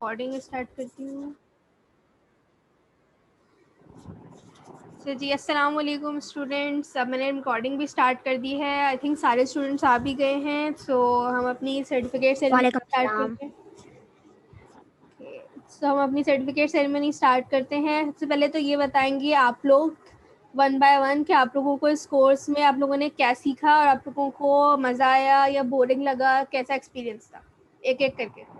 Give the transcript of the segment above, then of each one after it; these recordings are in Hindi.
रिकॉर्डिंग स्टार्ट करती हूँ। तो जी अस्सलाम वालेकुम स्टूडेंट्स, अब मैंने रिकॉर्डिंग भी स्टार्ट कर दी है। आई थिंक सारे स्टूडेंट्स आ भी गए हैं। सो हम अपनी सर्टिफिकेट सेरेमनी स्टार्ट करते हैं। सो हम अपनी सर्टिफिकेट सेरेमनी स्टार्ट करते हैं। सबसे पहले तो ये बताएंगे आप लोग वन बाय वन कि आप लोगों को इस कोर्स में आप लोगों ने क्या सीखा और आप लोगों को मज़ा आया या बोरिंग लगा, कैसा एक्सपीरियंस था, एक एक करके।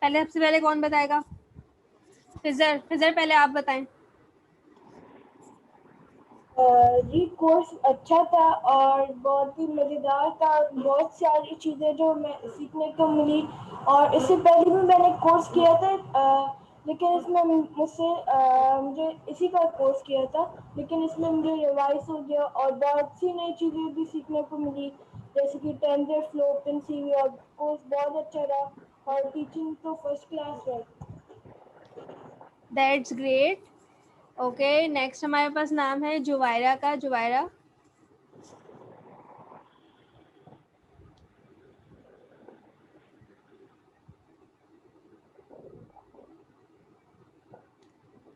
सबसे पहले कौन बताएगा? फिजर पहले आप बताएं। जी कोर्स अच्छा था और बहुत ही मज़ेदार था। बहुत सारी चीज़ें जो मैं सीखने को मिली और इससे पहले भी मैंने कोर्स किया था, लेकिन इसमें मुझे इसी का कोर्स किया था, लेकिन इसमें मुझे रिवाइज हो गया और बहुत सी नई चीज़ें भी सीखने को मिली, जैसे कि टेंजर फ्लो, ओपन सीवी। और कोर्स बहुत अच्छा रहा और टीचिंग तो फर्स्ट क्लास है। That's great. ओके, नेक्स्ट हमारे पास नाम है जुवायरा का। जुवायरा।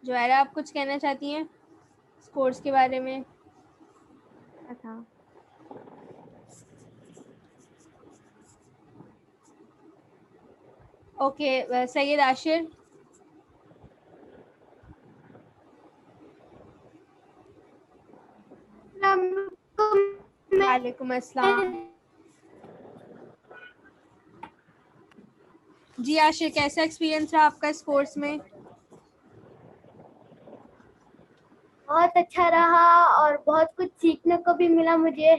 जुवायरा, आप कुछ कहना चाहती हैं इस कोर्स के बारे में? था। ओके, सैयद आशिर। वालेकुम अस्सलाम। जी आशिर, कैसा एक्सपीरियंस रहा आपका इस कोर्स में? बहुत अच्छा रहा और बहुत कुछ सीखने को भी मिला मुझे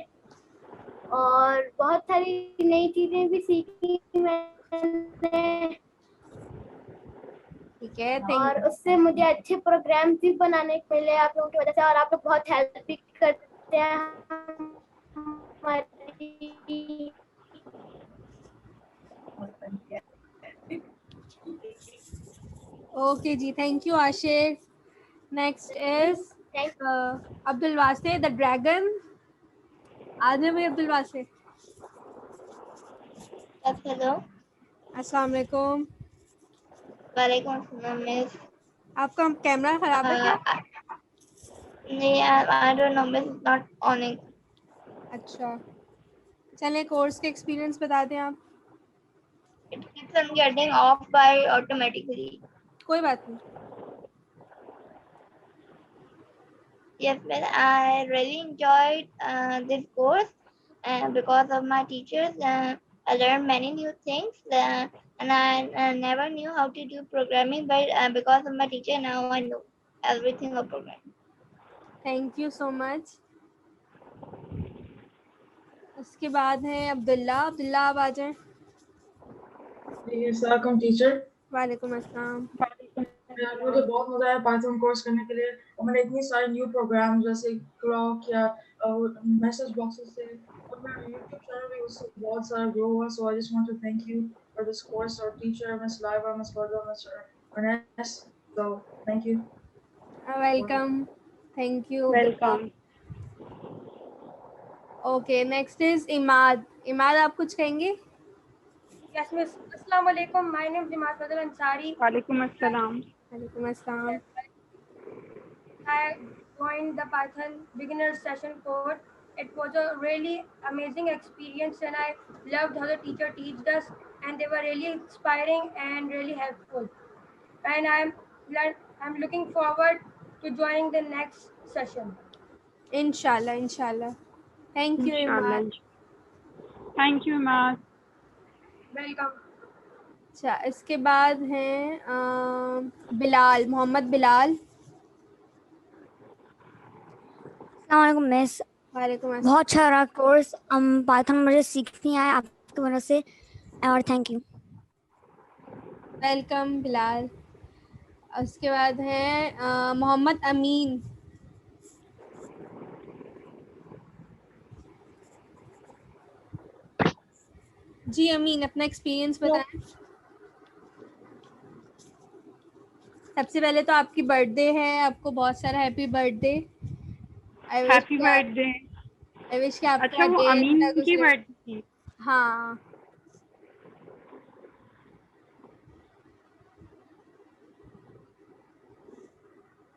और बहुत सारी नई चीजें भी सीखी मैंने। ठीक है, और उससे मुझे अच्छे प्रोग्राम भी बनाने को मिले आप लोगों की वजह से, और आप लोग बहुत हेल्प भी करते हैं हमारी। ओके जी, thank you Ashir. Next is Abdul Wase the dragon. आदमी भाई अब्दुल वासे। हेलो। अस्सलाम वालेकुम। वालेकुम अस्सलाम मिस। आपका कैमरा खराब है क्या? नहीं, I don't know miss, not owning. अच्छा, चलें कोर्स के एक्सपीरियंस बता दें आप। It keeps on getting off by automatically. कोई बात नहीं। Yes, miss, I really enjoyed this course because of my teachers. I learned many new things, and I never knew how to do programming, but because of my teacher, now I know everything of programming. Thank you so much. उसके बाद है अब्दुल्ला। अब्दुल्ला, आप आ जाएं। अस्सलाम टीचर। वालेकुम अस्सलाम। मुझे बहुत मजा आया पाइथन कोर्स करने के लिए, और मैंने इतनी सारी न्यू प्रोग्राम जैसे ग्रॉक या मैसेज बॉक्सेस से, और मेरा यूट्यूब चैनल भी उससे बहुत सारा ग्रो हुआ। So I just want to thank you for this course, और teacher miss Laiba, miss Farda, miss Arnes. So thank you. Welcome. Thank you. Welcome. Okay, next is Imad. Imad, आप कुछ कहेंगे? Yes, Miss. Assalamu alaikum. My name is Imad Fadl Ansari. वालेकुम अस्सलाम। वालेकुम अस्सलाम। I joined the Python beginner session course. It was a really amazing experience, and I loved how the teacher taught us, and they were really inspiring and really helpful. And I'm looking forward to joining the next session. इंशाल्लाह इंशाल्लाह। Thank you Imad. Thank you Imad. Welcome. अच्छा, इसके बाद हैं बिलाल, मोहम्मद बिलाल। अस्सलाम मिस। वालेकुम अस्सलाम। बहुत अच्छा रहा कोर्स। पाइथन मुझे सीखनी है आपकी वजह से, और थैंक यू। वेलकम बिलाल। उसके बाद हैं मोहम्मद अमीन। जी अमीन, अपना एक्सपीरियंस बताएं। सबसे पहले तो आपकी बर्थडे है, आपको बहुत सारा happy birthday. Happy birthday. I wish कि आपको अच्छा, वो again अमीन कुछ की बर्थडे थी। हाँ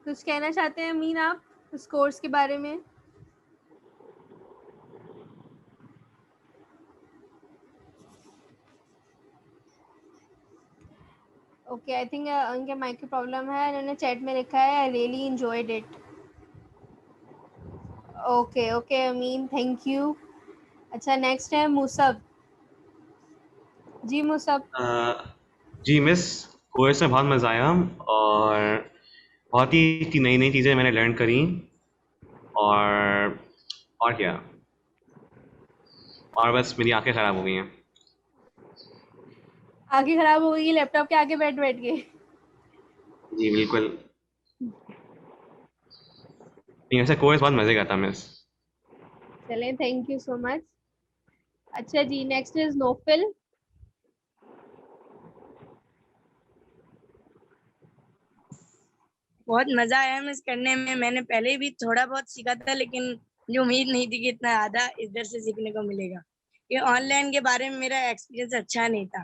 कुछ कहना चाहते हैं अमीन आप इस कोर्स के बारे में? ओके आई थिंक उनके माइक की प्रॉब्लम है। उन्होंने चैट में लिखा है I really enjoyed it. Okay okay Amin, thank you. अच्छा नेक्स्ट है मुसब। जी मुसब। जी मिस, कोर्स में बहुत मज़ा आया और बहुत ही नई नई चीज़ें मैंने लर्न करी। और क्या, और बस मेरी आंखें ख़राब हो गई हैं। आगे खराब हो गई लैपटॉप के आगे बैठ बैठ के? जी बिल्कुल, नहीं ऐसा कोर्स बहुत मज़े का था मिस। चलें, थैंक यू सो मच। अच्छा जी नेक्स्ट इज नोफिल। बहुत मजा आया मिस करने में। मैंने पहले भी थोड़ा बहुत सीखा था, लेकिन मुझे उम्मीद नहीं थी कि इतना ज्यादा इधर से सीखने को मिलेगा। ये ऑनलाइन के बारे में मेरा एक्सपीरियंस अच्छा नहीं था,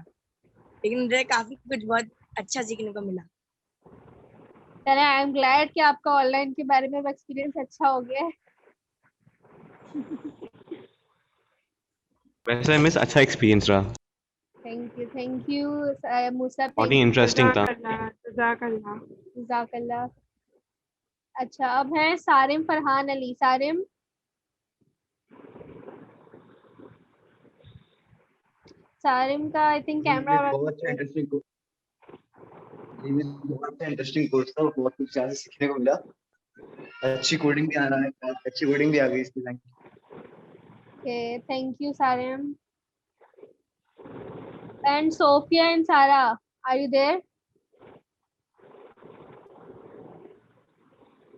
लेकिन मुझे काफी कुछ बहुत अच्छा सीखने को मिला। चलें, आई एम ग्लैड कि आपका ऑनलाइन के बारे में एक्सपीरियंस अच्छा हो गया है। वैसे मिस अच्छा एक्सपीरियंस रहा, थैंक यू मुसब, बहुत थैंक ही यू। इंटरेस्टिंग था। जज़ाकल्लाह। अच्छा अब है सारिम फरहान अली। सारिम। सारिम का आई थिंक कैमरा बहुत इंटरेस्टिंग बहुत इंटरेस्टिंग कोर्स था, बहुत कुछ ज्यादा सीखने को मिला। अच्छी कोडिंग भी आ रहा है, अच्छी कोडिंग भी आ गई इसकी। Okay thank you Sarim. And Sophia and Sara, are you there?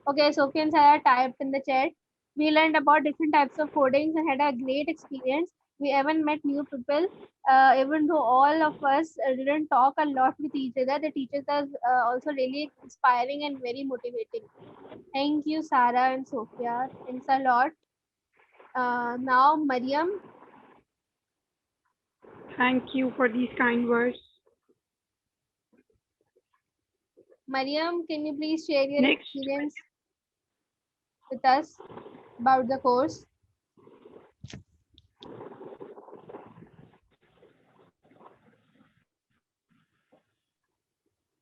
Okay, Sophie and Sarah typed in the chat. We learned about different types of codings and had a great experience. We even met new people. Even though all of us didn't talk a lot with each other, the teachers are also really inspiring and very motivating. Thank you, Sarah and Sophia. Thanks a lot. Now, Mariam. Thank you for these kind words. Mariam, can you please share your Next. experience with us about the course?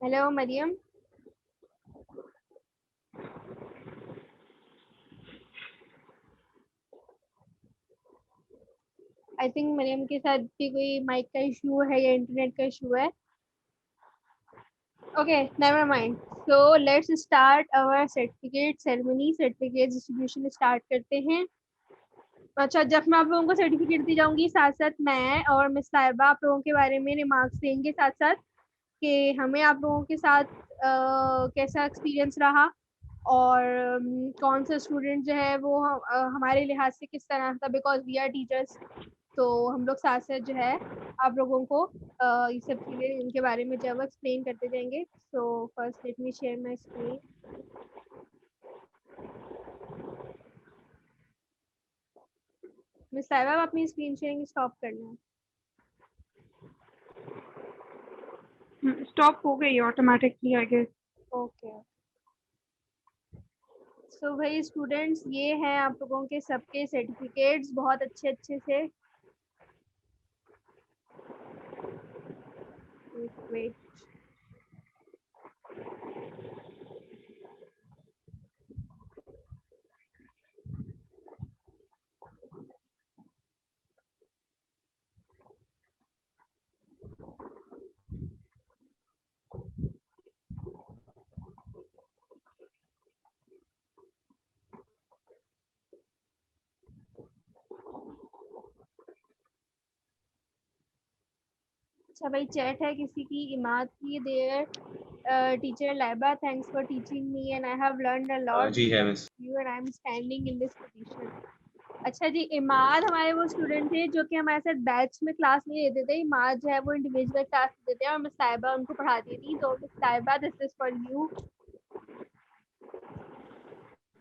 Hello, Mariam. I think Mariam के साथ भी कोई माइक का इशू है या इंटरनेट का इशू है। Okay never mind. So let's start our certificate ceremony. Certificate distribution start करते हैं। अच्छा जब मैं आप लोगों को सर्टिफिकेट दी जाऊंगी, साथ साथ मैं और मिस साहिबा आप लोगों के बारे में रिमार्क्स देंगे साथ साथ कि हमें आप लोगों के साथ कैसा एक्सपीरियंस रहा और कौन सा स्टूडेंट जो है वो हमारे लिहाज से किस तरह था, बिकॉज वी आर टीचर्स। तो हम लोग साथ साथ जो है आप लोगों को ये सब चीज़ें इनके बारे में जब एक्सप्लेन करते जाएंगे। So first let me share my screen. Miss साहिबा आप अपनी स्क्रीन शेयरिंग स्टॉप करना है। स्टॉप हो गई automatically I guess. Okay so भाई स्टूडेंट्स, ये हैं आप लोगों के सबके सर्टिफिकेट्स बहुत अच्छे अच्छे से। वेट अच्छा भाई चैट है किसी की, इमाद की। There teacher Laiba, thanks for teaching me and I have learned a lot जी है miss. You and I am standing in this position. अच्छा जी, इमाद हमारे वो स्टूडेंट थे जो कि हमारे साथ बैच में क्लास नहीं लेते थे। इमाद जो है वो इंडिविजुअल क्लास लेते थे और मिस साहिबा उनको पढ़ाती थी। तो मिस साहिबा this is for you.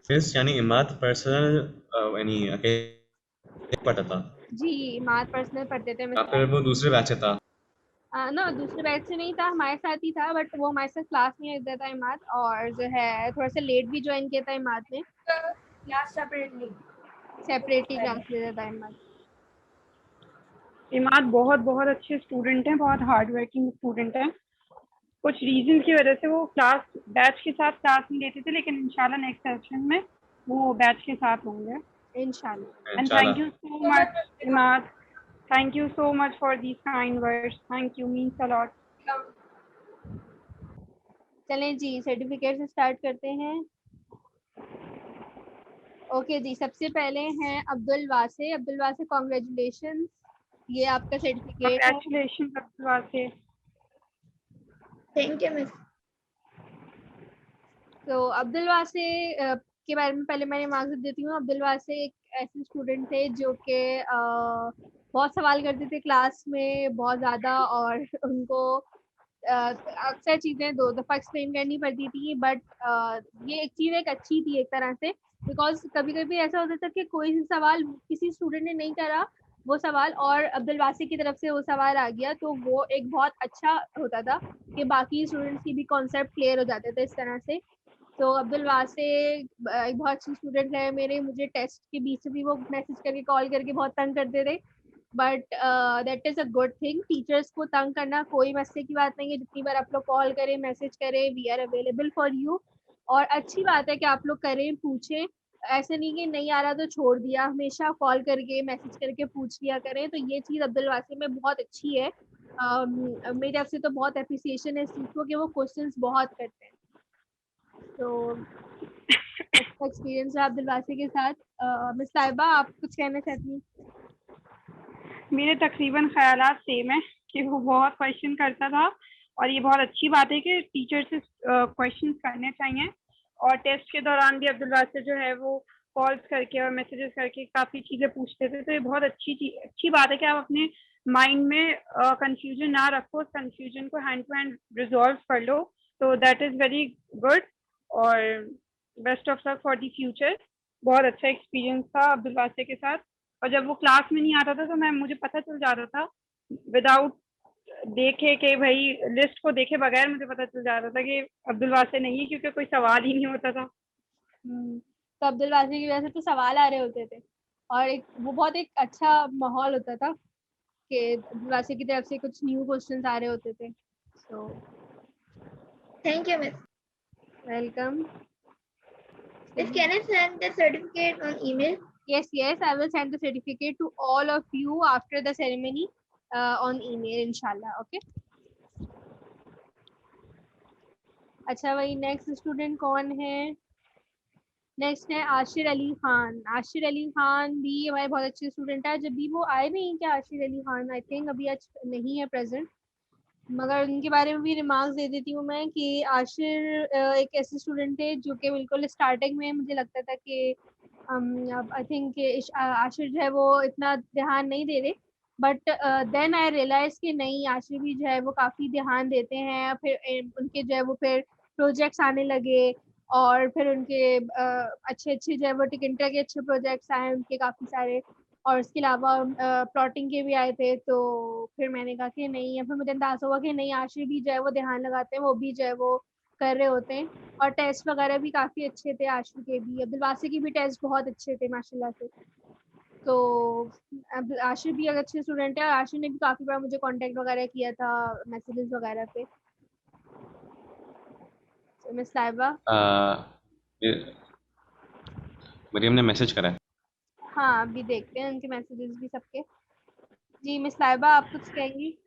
Miss यानी इमाद पर्सनल यानी पढ़ता था जी मैथ पर्सनल पढ़ते थे या फिर वो दूसरे बैच से था? ना दूसरे बैच से नहीं था, हमारे साथ ही था, बट वो हमारे साथ क्लास नहीं लेता था इमाद, और जो है थोड़ा सा लेट भी ज्वाइन किया था इमाद ने, क्लास सेपरेटली सेपरेटली क्लास लेता था इमाद। इमाद बहुत बहुत अच्छे स्टूडेंट हैं, बहुत हार्ड वर्किंग स्टूडेंट हैं। कुछ रीजन की वजह से वो क्लास बैच के साथ क्लास नहीं लेते थे, लेकिन इंशाल्लाह नेक्स्ट सेशन में वो बैच के साथ होंगे इंशाल्लाह। And thank you so much Imad, thank you so much for these kind words, thank you, means a lot. चलें जी सर्टिफिकेट से स्टार्ट करते हैं। ओके जी, सबसे पहले हैं अब्दुल वासे। अब्दुल वासे कॉन्ग्रेचुलेशन, ये आपका सर्टिफिकेट है। Congratulation Abdul Wase. Thank you miss. तो अब्दुल वासे के बारे में पहले मैं रिमार्क्स देती हूँ। अब्दुल वासे एक ऐसे स्टूडेंट थे जो कि बहुत सवाल करते थे क्लास में, बहुत ज़्यादा, और उनको अक्सर चीज़ें 2 दफ़ा एक्सप्लेन करनी पड़ती थी, बट ये एक चीज़ एक अच्छी थी एक तरह से, बिकॉज कभी-कभी ऐसा होता था कि कोई सवाल किसी स्टूडेंट ने नहीं करा वो सवाल, और अब्दुल वासे की तरफ से वो सवाल आ गया, तो वो एक बहुत अच्छा होता था कि बाकी स्टूडेंट्स की भी कॉन्सेप्ट क्लियर हो जाते थे इस तरह से। तो अब्दुल वासे एक बहुत अच्छे स्टूडेंट है मेरे, मुझे टेस्ट के बीच भी वो मैसेज करके कॉल करके बहुत तंग करते थे, but that is a good thing. Teachers को तंग करना कोई मसले की बात नहीं है, जितनी बार आप लोग कॉल करें मैसेज करें, we are available for you. और अच्छी बात है कि आप लोग करें, पूछें, ऐसे नहीं कि नहीं आ रहा तो छोड़ दिया, हमेशा कॉल करके मैसेज करके पूछ लिया करें। तो ये चीज़ अब्दुल वासे में बहुत अच्छी है। मेरी तरफ से तो बहुत अप्रिसिएशन है इस चीज़ को कि वो क्वेश्चंस बहुत करते हैं। तो अच्छा एक्सपीरियंस है अब्दुल वासे के साथ। मिस साहिबा आप कुछ कहना चाहती हैं? मेरे तकरीबन ख्यालात सेम है कि वो बहुत क्वेश्चन करता था, और ये बहुत अच्छी बात है कि टीचर से क्वेश्चन करने चाहिए। और टेस्ट के दौरान भी अब्दुल वासे जो है वो कॉल्स करके और मैसेजेस करके काफ़ी चीज़ें पूछते थे, तो ये बहुत अच्छी बात है कि आप अपने माइंड में कंफ्यूजन ना रखो, उस कंफ्यूजन को हैंड टू हैंड रिजॉल्व कर लो, तो दैट इज़ वेरी गुड। और best of luck for the future. बहुत अच्छा एक्सपीरियंस था अब्दुल वासे के साथ, और जब वो क्लास में नहीं आता था तो मुझे पता चल जाता था, विदाउट देखे कि भाई लिस्ट को देखे बगैर मुझे पता चल जाता था कि अब्दुल वासे नहीं है, क्योंकि कोई सवाल ही नहीं होता था। तो अब्दुल वासे की वजह से तो सवाल आ रहे होते थे, और वो बहुत एक अच्छा माहौल होता था कि अब्दुल वासे की तरफ से कुछ न्यू क्वेश्चंस आ रहे होते थे। सो thank you miss. Welcome. Miss, can I send the certificate on email? Yes, I will send the certificate to all of you after the ceremony on email, inshallah. Okay. अच्छा, वही नेक्स्ट स्टूडेंट कौन है? नेक्स्ट है आशिर अली खान। आशिर अली खान भी हमारे बहुत अच्छे स्टूडेंट है। जब भी वो आए नहीं क्या आशिर अली खान? आई थिंक अभी आज नहीं है प्रेजेंट, मगर उनके बारे में भी रिमार्क्स दे देती हूँ मैं कि आशिर एक ऐसे स्टूडेंट थे जो कि बिल्कुल स्टार्टिंग में मुझे लगता था कि आई थिंक आशिर जो है वो इतना ध्यान नहीं दे रहे, बट देन आई रियलाइज कि नहीं, आशिर भी जो है वो काफ़ी ध्यान देते हैं। फिर उनके जो है वो फिर प्रोजेक्ट्स आने लगे, और फिर उनके अच्छे अच्छे जो है वो टिकंटा के अच्छे प्रोजेक्ट्स आए उनके काफ़ी सारे, और इसके अलावा प्लॉटिंग के भी आए थे। तो फिर मैंने कहा कि नहीं, या फिर मुझे अंदाज़ा हुआ कि नहीं, आशिर भी जो है वो ध्यान लगाते हैं, वो भी जो है वो कर रहे होते हैं, और टेस्ट वगैरह भी काफ़ी अच्छे थे आशिर के भी। अब्दुल वासे के भी टेस्ट बहुत अच्छे थे माशाल्लाह से। तो अब आशिर भी एक अच्छे स्टूडेंट है, और आशिर ने भी काफ़ी बार मुझे कांटेक्ट वगैरह किया था मैसेजेस वगैरह पे। मिस साहिबा। मरियम ने मैसेज करा है। हाँ, अभी देखते हैं उनके मैसेजेस भी सबके। जी मिस साहिबा आप कुछ कहेंगी?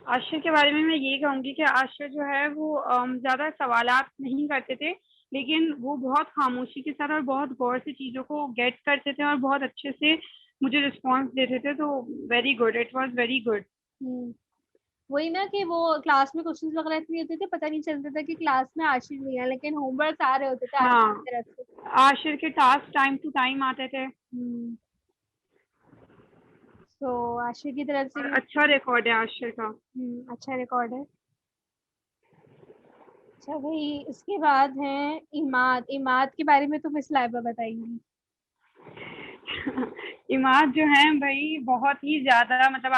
आशिर के बारे में मैं ये कहूँगी कि आशिर जो है वो ज़्यादा सवालात नहीं करते थे, लेकिन वो बहुत खामोशी के साथ और बहुत गौर से चीज़ों को गेट करते थे और बहुत अच्छे से मुझे रिस्पॉन्स देते थे। तो very good, it was very good. वही ना कि वो क्लास में क्वेश्चंस वगैरह इसलिए होते थे, पता नहीं चलता था कि क्लास में आशिर नहीं है, लेकिन होमवर्क आ रहे होते थे आशिर की तरफ से। आशिर के टास्क टाइम टू टाइम आते थे। तो आशिर की तरफ से अच्छा रिकॉर्ड है आशिर का। अच्छा रिकॉर्ड है। अच्छा भाई, इसके बाद है इमाद। इमाद के बारे में तो मिस लाइबा बताएंगी। इमाद जो है भाई बहुत ही ज़्यादा, मतलब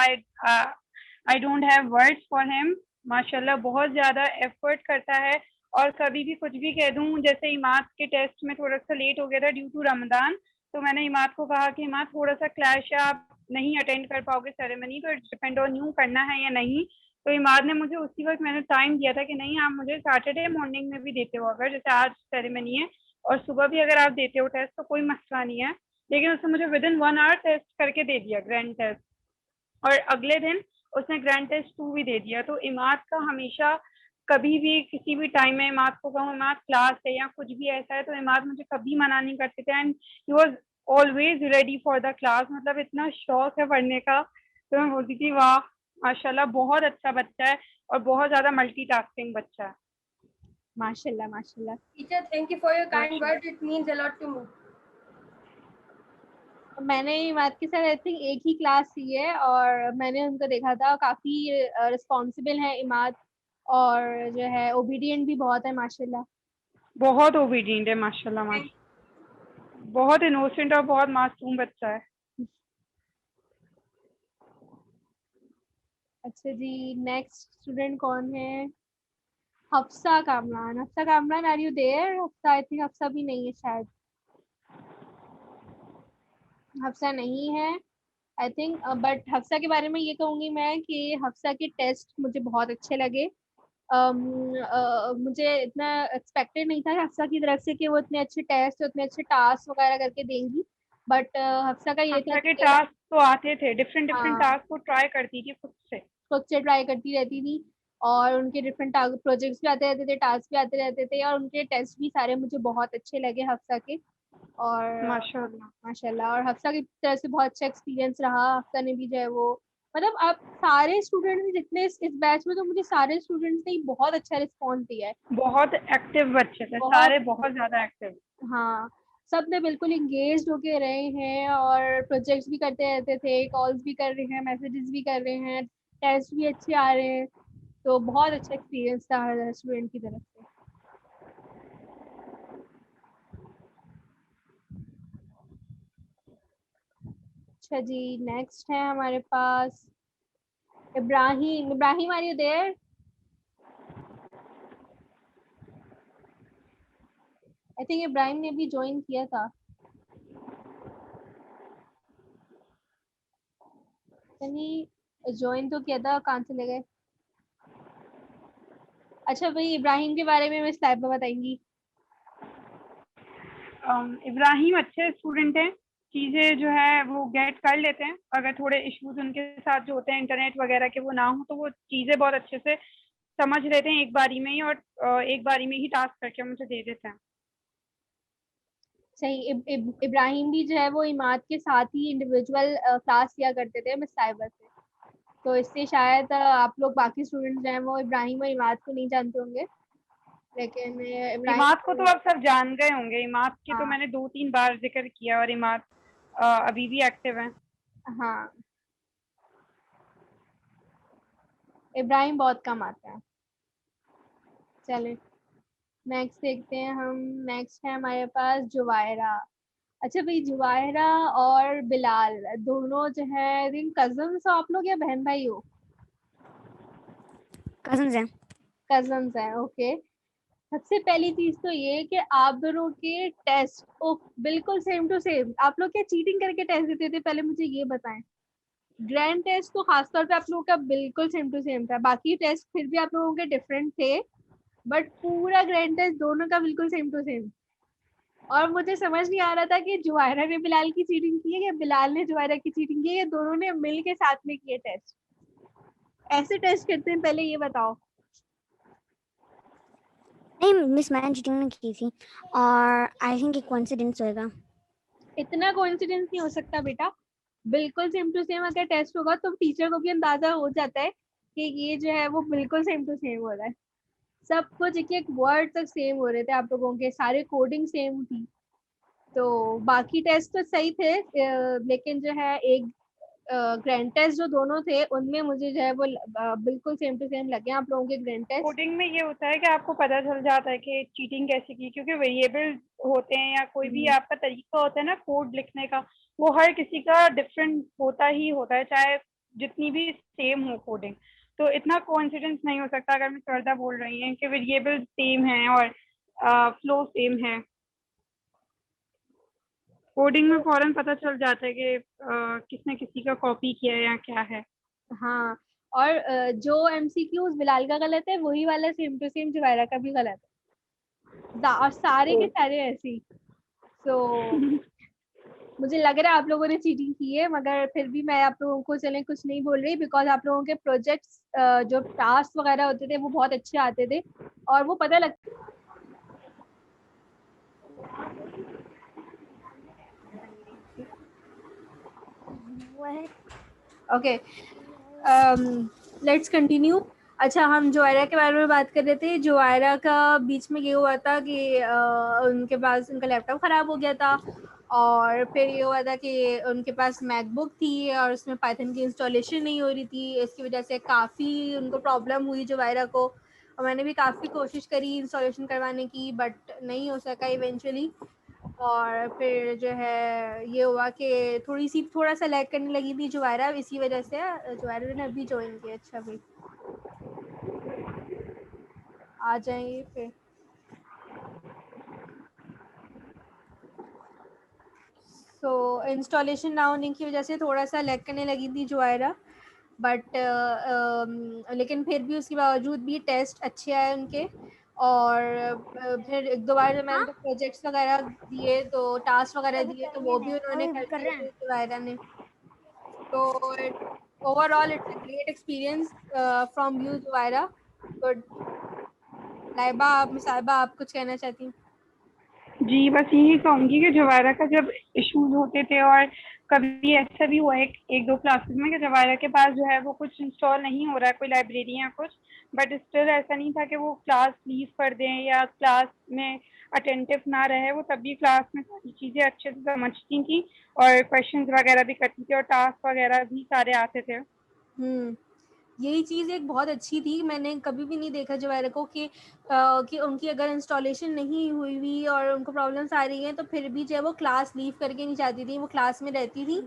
I don't have words for him. माशाल्लाह बहुत ज़्यादा एफर्ट करता है। और कभी भी कुछ भी कह दूं, जैसे इमाद के टेस्ट में थोड़ा सा लेट हो गया था ड्यू टू रमज़ान, तो मैंने इमाद को कहा कि इमाद थोड़ा सा क्लैश है, आप नहीं अटेंड कर पाओगे सेरेमनी, तो इट्स डिपेंड ऑन यू करना है या नहीं। तो इमाद ने मुझे उसी वक्त मैंने टाइम दिया था कि नहीं आप मुझे सैटरडे मॉर्निंग में भी देते हो, अगर जैसे आज सेरेमनी है और सुबह भी अगर आप देते हो टेस्ट तो कोई मसला नहीं है। लेकिन उसने मुझे विद इन 1 आवर टेस्ट करके दे दिया ग्रैंड टेस्ट, और अगले दिन उसने ग्रैंड टेस्ट 2 भी दे दिया। तो इमाद का हमेशा कभी भी किसी भी टाइम में इमाद को कहूँ इमाद क्लास है या कुछ भी ऐसा है, तो इमाद मुझे कभी मना नहीं करते थे, and he was always ready for the class. मतलब इतना शौक है पढ़ने का, तो मैं बोलती थी वाह माशाल्लाह बहुत अच्छा बच्चा है और बहुत ज़्यादा मल्टीटास्किंग बच्चा है। माशाल्लाह माशाल्लाह। Teacher, thank you for your kind words. It means a lot to me. मैंने इमाद के साथ आई थिंक एक ही क्लास की है और मैंने उनको देखा था, काफ़ी रिस्पॉन्सिबल है इमाद, और जो है ओबीडियंट भी बहुत है माशाल्लाह। बहुत ओबीडियंट है माशाल्लाह, माशाल्लाह बहुत इनोसेंट और बहुत मासूम बच्चा है। अच्छा जी, नेक्स्ट स्टूडेंट कौन है? Hafsa Kamran. Hafsa Kamran, are you there? Hafsa, I think Hafsa भी नहीं है शायद। हफ्सा नहीं है आई थिंक, बट हफ्सा के बारे में ये कहूँगी मैं कि हफ्सा के टेस्ट मुझे बहुत अच्छे लगे। मुझे इतना एक्सपेक्टेड नहीं था हफ्सा की तरफ से कि वो इतने अच्छे टेस्ट, इतने अच्छे टास्क वगैरह करके देंगी, बट हफ्सा का ये था हफ्सा के कि टास्क तो आते थे, डिफरेंट हाँ, टास्क को ट्राई करती थी खुद से ट्राई करती रहती थी, और उनके डिफरेंट प्रोजेक्ट्स भी आते रहते थे, टास्क भी आते रहते थे, और उनके टेस्ट भी सारे मुझे बहुत अच्छे लगे हफ्सा के। और माशाल्लाह, और हफ्सा की तरफ से बहुत अच्छा एक्सपीरियंस रहा। हफ्सा ने भी जो है वो, मतलब आप सारे स्टूडेंट्स जितने इस बैच में, तो मुझे सारे स्टूडेंट्स ने बहुत अच्छा रिस्पॉन्स दिया है। बहुत एक्टिव बच्चे थे सारे, बहुत ज्यादा एक्टिव। हाँ, सब ने बिल्कुल इंगेज होके रहे हैं और प्रोजेक्ट्स भी करते रहते थे, कॉल्स भी कर रहे हैं, मैसेजेस भी कर रहे हैं, टेस्ट भी अच्छे आ रहे हैं, तो बहुत अच्छा एक्सपीरियंस था हर स्टूडेंट की तरफ से। अच्छा जी, नेक्स्ट है हमारे पास Ibrahim. Ibrahim, are you there? I think Ibrahim ने भी ज्वाइन किया था। ज्वाइन तो किया था, कहाँ चले गए? अच्छा भाई, इब्राहिम के बारे में मैं स्लाइड में बताएंगी। इब्राहिम अच्छे स्टूडेंट हैं, चीज़ें जो है वो गेट कर लेते हैं। अगर थोड़े इश्यूज उनके साथ जो होते हैं इंटरनेट वगैरह के वो ना हो, तो वो चीज़ें बहुत अच्छे से समझ लेते हैं एक बारी में ही, और एक बारी में ही टास्क करके मुझे दे देते हैं। सही। इब्राहिम भी जो है वो इमाद के साथ ही इंडिविजुअल क्लास लिया करते थे मिस साइबर से, तो इससे शायद आप लोग बाकी स्टूडेंट्स जो हैं वो इब्राहिम और इमाद को नहीं जानते होंगे, लेकिन इमाद को तो आप सब जान गए होंगे। इमाद की हाँ, तो मैंने 2-3 बार जिक्र किया, और इमाद अभी भी एक्टिव है। हाँ, इब्राहिम बहुत कम आता है। चले नेक्स्ट देखते हैं हम। नेक्स्ट है हमारे पास जुवायरा। अच्छा भाई, जुवायरा और बिलाल दोनों जो है कजन्स हो आप लोग या बहन भाई हो? कजन्स हैं। कजन्स हैं, ओके। सबसे पहली चीज तो ये कि आप दोनों के टेस्ट बिल्कुल सेम टू सेम। आप लोग क्या चीटिंग करके टेस्ट देते थे, पहले मुझे ये बताएं। ग्रैंड टेस्ट तो खासतौर पे आप लोगों का बिल्कुल सेम टू सेम था, बाकी टेस्ट फिर भी आप लोगों के डिफरेंट थे, बट पूरा ग्रैंड टेस्ट दोनों का बिल्कुल सेम टू सेम। और मुझे समझ नहीं आ रहा था कि जुवायरा ने बिलाल की चीटिंग की है या बिलाल ने जुवायरा की चीटिंग की है, या दोनों ने मिल के साथ में किए टेस्ट। ऐसे टेस्ट करते हैं, पहले ये बताओ। नहीं मिस, मैंने चीटिंग नहीं की थी, और आई थिंक एक कोइंसिडेंस होगा। इतना कोइंसिडेंस नहीं हो सकता बेटा, बिल्कुल सेम टू सेम अगर टेस्ट होगा तो टीचर को भी अंदाजा हो जाता है कि ये जो है वो बिल्कुल सेम टू सेम हो रहा है। सब कुछ एक एक वर्ड तक सेम हो रहे थे आप लोगों के, सारे कोडिंग सेम थी। तो बाकी टेस्ट तो सही थे, लेकिन जो है एक ग्रैंड टेस्ट जो दोनों थे उनमें मुझे जो है वो बिल्कुल सेम टू सेम लगे आप लोगों के ग्रैंड टेस्ट। कोडिंग में ये होता है कि आपको पता चल जाता है कि चीटिंग कैसे की, क्योंकि वेरिएबल होते हैं या कोई भी आपका तरीका होता है ना कोड लिखने का, वो हर किसी का डिफरेंट होता ही होता है, चाहे जितनी भी सेम हो कोडिंग। तो इतना कोइंसिडेंस नहीं हो सकता अगर मैं श्रद्धा बोल रही हैं कि वेरिएबल सेम है और फ्लो सेम है। कोडिंग में फौरन पता चल जाता है कि किसने किसी का कॉपी किया है या क्या है। हाँ, और जो एमसीक्यूज बिलाल का गलत है वही वाला सेम टू सेम जुवायरा का भी गलत है, और सारे के सारे ऐसे ही। तो मुझे लग रहा है आप लोगों ने चीटिंग की है, मगर फिर भी मैं आप लोगों को चलें कुछ नहीं बोल रही, बिकॉज आप लोगों के प्रोजेक्ट्स जो टास्क वगैरह होते थे वो बहुत अच्छे आते थे, और वो पता लग ओके, लेट्स कंटिन्यू। अच्छा, हम जोआयरा के बारे में बात कर रहे थे। जोआयरा का बीच में ये हुआ था कि उनके पास उनका लैपटॉप ख़राब हो गया था, और फिर ये हुआ था कि उनके पास मैकबुक थी और उसमें पाइथन की इंस्टॉलेशन नहीं हो रही थी। इसकी वजह से काफ़ी उनको प्रॉब्लम हुई जोआयरा को, और मैंने भी काफ़ी कोशिश करी इंस्टॉलेशन करवाने की, बट नहीं हो सका इवेंचुअली। और फिर जो है ये हुआ कि थोड़ा सा लैग करने लगी थी जोआयरा, इसी वजह से जोआयरा ने अभी ज्वाइन किया। अच्छा भाई आ जाएंगे फिर। सो इंस्टॉलेशन ना होने की वजह से थोड़ा सा लैग करने लगी थी जोआयरा, बट लेकिन फिर भी उसके बावजूद भी टेस्ट अच्छे आए उनके। और फिर एक दो बार जब मैंने उनको प्रोजेक्ट्स वगैरह दिए, तो टास्क वगैरह दिए, तो वो भी उन्होंने कर दिए थे जोआयरा ने। तो overall it's a great experience from you Zoaira. Good. Sahiba आप कुछ कहना चाहती हैं? जी, बस यही कहूँगी कि जवायरा का जब इश्यूज होते थे, और कभी ऐसा भी हुआ है एक दो क्लासेस में कि जवायरा के पास जो है वो कुछ इंस्टॉल नहीं हो रहा है, कोई लाइब्रेरी या कुछ, बट स्टिल ऐसा नहीं था कि वो क्लास लीव कर दें या क्लास में अटेंटिव ना रहे। वो तब भी क्लास में सारी चीज़ें अच्छे से समझती थी और क्वेश्चंस वगैरह भी करती थी और टास्क वगैरह भी सारे आते थे। यही चीज़ एक बहुत अच्छी थी। मैंने कभी भी नहीं देखा जोआयरा को कि उनकी अगर इंस्टॉलेशन नहीं हुई हुई और उनको प्रॉब्लम्स आ रही हैं, तो फिर भी जो है वो क्लास लीव करके नहीं जाती थी, वो क्लास में रहती थी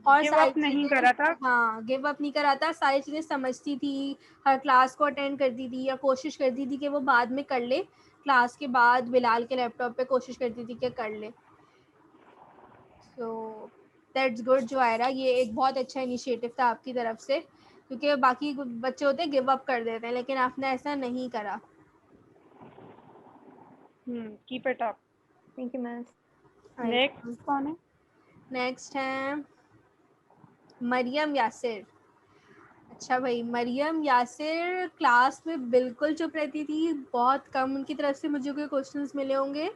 और गिव सारी अप नहीं चीज़ें, करा था। हाँ, गिव अप नहीं करा था, सारी चीज़ें समझती थी, हर क्लास को अटेंड करती थी, या कोशिश करती थी कि वो बाद में कर ले, क्लास के बाद बिलाल के लैपटॉप पे कोशिश करती थी कि कर ले। सो दैट्स गुड जोआयरा, ये एक बहुत अच्छा इनिशिएटिव था आपकी तरफ से, क्योंकि बाकी बच्चे होते हैं गिव अप कर देते हैं, लेकिन आपने ऐसा नहीं करा। Keep it up. Thank you ma'am. Next कौन है? नेक्स्ट है मरियम यासिर। अच्छा भाई, मरियम यासिर क्लास में बिल्कुल चुप रहती थी, बहुत कम उनकी तरफ से मुझे कोई क्वेश्चंस मिले होंगे,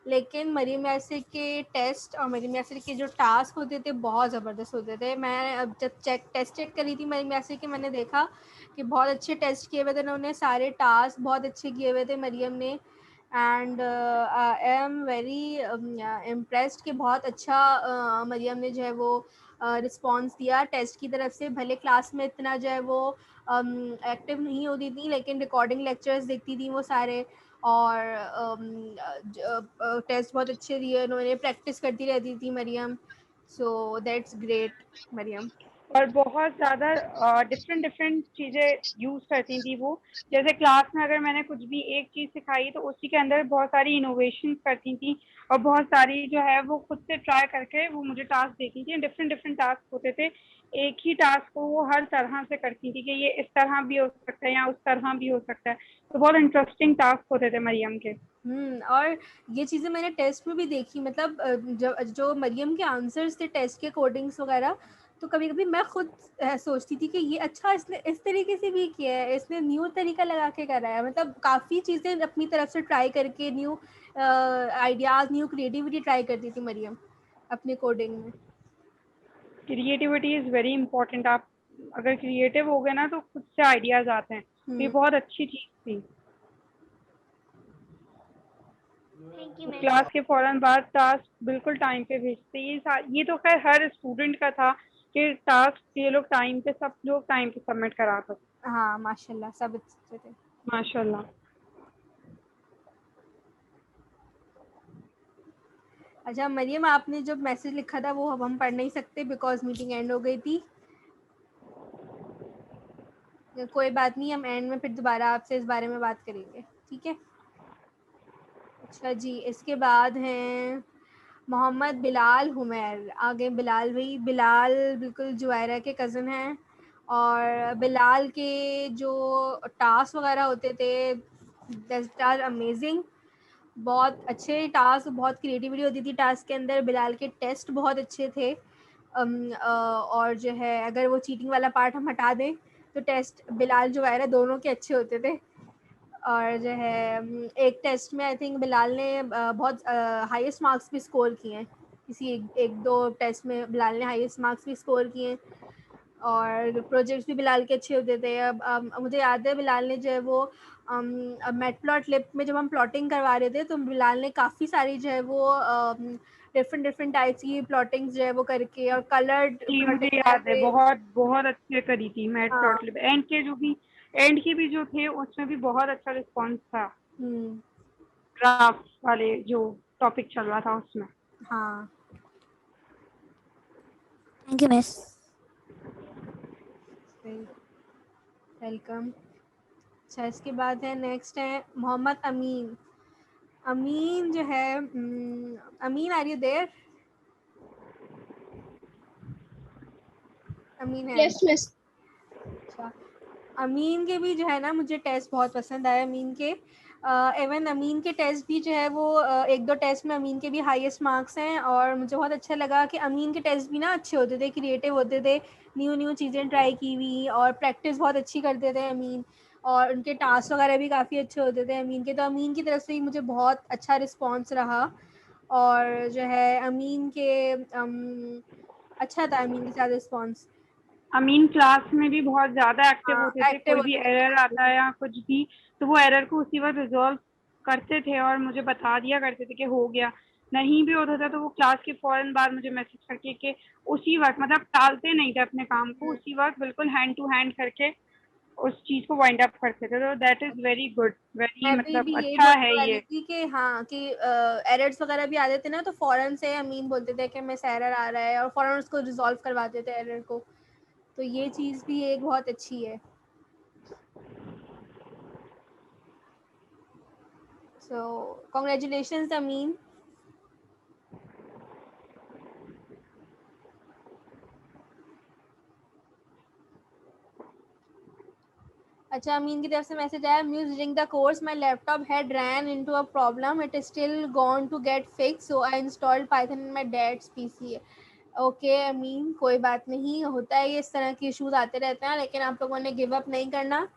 लेकिन मरियम यासिर के टेस्ट और मरियम यासिर के जो टास्क होते थे बहुत ज़बरदस्त होते थे। मैं अब जब टेस्ट चेक करी थी मरियम यासिर के, मैंने देखा कि बहुत अच्छे टेस्ट किए हुए थे उन्होंने, सारे टास्क बहुत अच्छे किए हुए थे मरियम ने। And I am very impressed कि बहुत अच्छा मरियम ने जो है वो रिस्पॉन्स दिया टेस्ट की तरफ से। भले क्लास में इतना जो है वो एक्टिव नहीं होती थी, लेकिन रिकॉर्डिंग लेक्चर्स देखती थी वो सारे, और टेस्ट बहुत अच्छे दिए उन्होंने, प्रैक्टिस करती रहती थी Mariam. So that's great Mariam. और बहुत ज़्यादा डिफरेंट चीज़ें यूज़ करती थी वो। जैसे क्लास में अगर मैंने कुछ भी एक चीज़ सिखाई तो उसी के अंदर बहुत सारी इनोवेशन करती थी, और बहुत सारी जो है वो खुद से ट्राई करके वो मुझे टास्क देती थी। डिफरेंट टास्क होते थे, एक ही टास्क को वो हर तरह से करती थी कि ये इस तरह भी हो सकता है या उस तरह भी हो सकता है। तो बहुत इंटरेस्टिंग टास्क होते थे मरियम के। और ये चीज़ें मैंने टेस्ट में भी देखी, मतलब जो मरियम के आंसर्स थे टेस्ट के कोडिंग्स वगैरह, तो कभी कभी मैं खुद सोचती थी कि ये अच्छा इसने इस तरीके से भी किया है, इसने न्यू तरीका लगा के करा है। मतलब काफ़ी चीज़ें अपनी तरफ से ट्राई करके new ideas, new creativity try करती थी मरियम अपने कोडिंग में। Creativity is very important. आप अगर क्रिएटिव हो गए ना तो खुद से आइडियाज़ आते हैं। ये बहुत अच्छी चीज़ थी। क्लास के फौरन बाद टास्क बिल्कुल टाइम पे भेजते। ये तो खैर हर स्टूडेंट का था कि टास्क ये लोग टाइम पे, सब लोग टाइम पे सबमिट कराते थे। हाँ माशाल्लाह, सब अच्छे थे माशाल्लाह। अच्छा मरियम, आपने जो मैसेज लिखा था वो हम पढ़ नहीं सकते बिकॉज मीटिंग एंड हो गई थी। कोई बात नहीं, हम एंड में फिर दोबारा आपसे इस बारे में बात करेंगे, ठीक है। अच्छा जी, इसके बाद हैं मोहम्मद बिलाल हुमैर। आगे बिलाल भाई। बिलाल बिल्कुल जुवायरा के कज़न हैं और बिलाल के जो टास्क वगैरह होते थे दैट आर अमेजिंग। बहुत अच्छे टास्क, बहुत क्रिएटिविटी होती थी टास्क के अंदर। बिलाल के टेस्ट बहुत अच्छे थे। और जो है अगर वो चीटिंग वाला पार्ट हम हटा दें तो टेस्ट बिलाल जुवायरा दोनों के अच्छे होते थे। और जो है एक टेस्ट में आई थिंक बिलाल ने बहुत हाईएस्ट मार्क्स भी स्कोर किए हैं। किसी एक दो टेस्ट में बिलाल ने हाईएस्ट मार्क्स भी स्कोर किए हैं और प्रोजेक्ट्स भी बिलाल के अच्छे होते थे। अब मुझे याद है बिलाल ने जो है वो मैटप्लॉटलिब में जब हम प्लॉटिंग करवा रहे थे तो बिलाल ने काफ़ी सारी जो है वो डिफरेंट टाइप्स की प्लॉटिंग्स जो है वो करके और कलर्ड जी मुझे याद है, बहुत बहुत अच्छे करी थी मैट हाँ। प्लॉट। एंड के जो भी एंड के भी जो थे उसमें भी बहुत अच्छा रिस्पॉन्स था। ड्राफ्ट वाले जो टॉपिक चल रहा था उसमें। हाँ थैंक यू मिस। वेलकम। अच्छा इसके बाद है नेक्स्ट है मोहम्मद अमीन। अमीन जो है अमीन आर यू देयर? अमीन है? Yes miss. अच्छा अमीन के भी जो है ना मुझे टेस्ट बहुत पसंद आया अमीन के। इवन अमीन के टेस्ट भी जो है वो एक दो टेस्ट में अमीन के भी हाईएस्ट मार्क्स हैं और मुझे बहुत अच्छा लगा कि अमीन के टेस्ट भी ना अच्छे होते थे, क्रिएटिव होते थे, न्यू चीज़ें ट्राई की हुई और प्रैक्टिस बहुत अच्छी करते थे अमीन। और उनके टास्क वगैरह भी काफ़ी अच्छे होते थे अमीन के। तो अमीन की तरफ से ही मुझे बहुत अच्छा रिस्पॉन्स रहा और जो है अमीन के अच्छा था अमीन के साथ रिस्पॉन्स। अमीन क्लास में भी बहुत ज्यादा एक्टिव हाँ होते थे। एक्टिव कोई भी होते एरर थे। आता है या कुछ भी तो वो एरर को उसी वक्त रिजॉल्व करते थे और मुझे बता दिया करते थे कि हो गया। नहीं भी होता था तो वो क्लास के फौरन बाद मुझे मैसेज करके कि उसी वक्त, मतलब टालते नहीं थे अपने काम को, उसी वक्त बिल्कुल हैंड टू हैंड करके उस चीज को वाइंड अप करते थे। तो that is very good, very मैं मतलब भी यही अच्छा है बोलने वाली ये। थी कि हाँ कि एरर्स वगैरह भी आते थे ना तो फौरन से अमीन बोलते थे कि मिस एरर आ रहा है और फौरन उसको रिजॉल्व करवाते थे एरर को। तो ये चीज़ भी एक बहुत अच्छी है। So congratulations Amin. अच्छा अमीन की तरफ से मैसेज आया, muse during the course my laptop had ran into a problem, it is still gone to get fix, so I installed Python in my dad's PC. Okay Amin, कोई बात नहीं, होता है ये, इस तरह के इश्यूज आते रहते हैं, लेकिन आप लोगों ने गिव अप नहीं करना।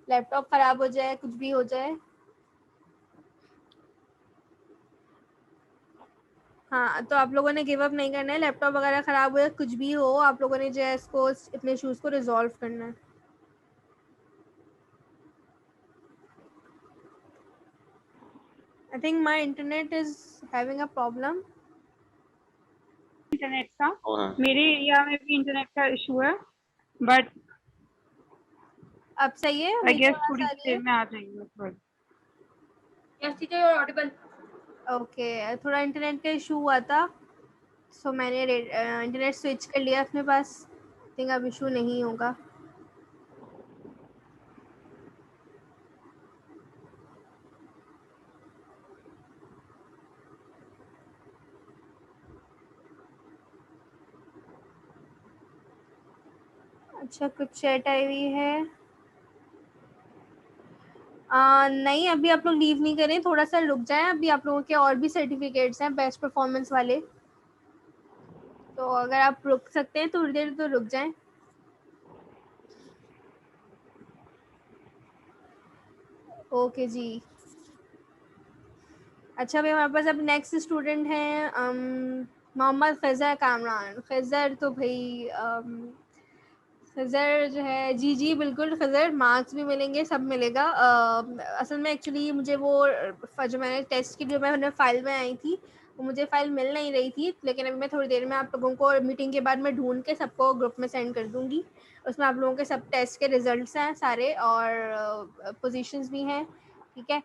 लैपटॉप ख़राब हो जाए, कुछ भी हो जाए, हाँ तो आप लोगों ने गिव अप नहीं करना है। लैपटॉप वगैरह ख़राब हो या कुछ भी हो, आप लोगों ने जो है इसको अपने इश्यूज़ को रिजॉल्व करना है। I think my internet is having a problem. Internet का हाँ। मेरे एरिया में भी इंटरनेट का इशू है, बट अब सही है? आई मेरी गेस आवाज़ थोड़ी आ रही है? देर में आ जाएंगे मतलब। Yes, teacher, you are audible. Okay थोड़ा इंटरनेट का इशू हुआ था, सो मैंने इंटरनेट स्विच कर लिया अपने पास। आई थिंक अब इशू नहीं होगा। अच्छा कुछ चैट आई हुई है? नहीं अभी आप लोग लीव नहीं करें, थोड़ा सा रुक जाएं। अभी आप लोगों के और भी सर्टिफिकेट्स हैं बेस्ट परफॉर्मेंस वाले, तो अगर आप रुक सकते हैं थोड़ी देर तो रुक जाएं। ओके जी। अच्छा भाई हमारे पास अब नेक्स्ट स्टूडेंट हैं मोहम्मद फ़ज़र कामरान। फ़ज़र तो भाई फ़ज़र जो है जी बिल्कुल फ़ज़र, मार्क्स भी मिलेंगे, सब मिलेगा। असल में एक्चुअली मुझे वो जो मैंने टेस्ट की जो मैंने फ़ाइल में आई थी वो मुझे फ़ाइल मिल नहीं रही थी, लेकिन अभी मैं थोड़ी देर में आप लोगों को मीटिंग के बाद मैं ढूंढ के सबको ग्रुप में सेंड कर दूँगी। उसमें आप लोगों के सब टेस्ट के रिज़ल्ट्स हैं सारे और पोजीशंस भी हैं, ठीक है।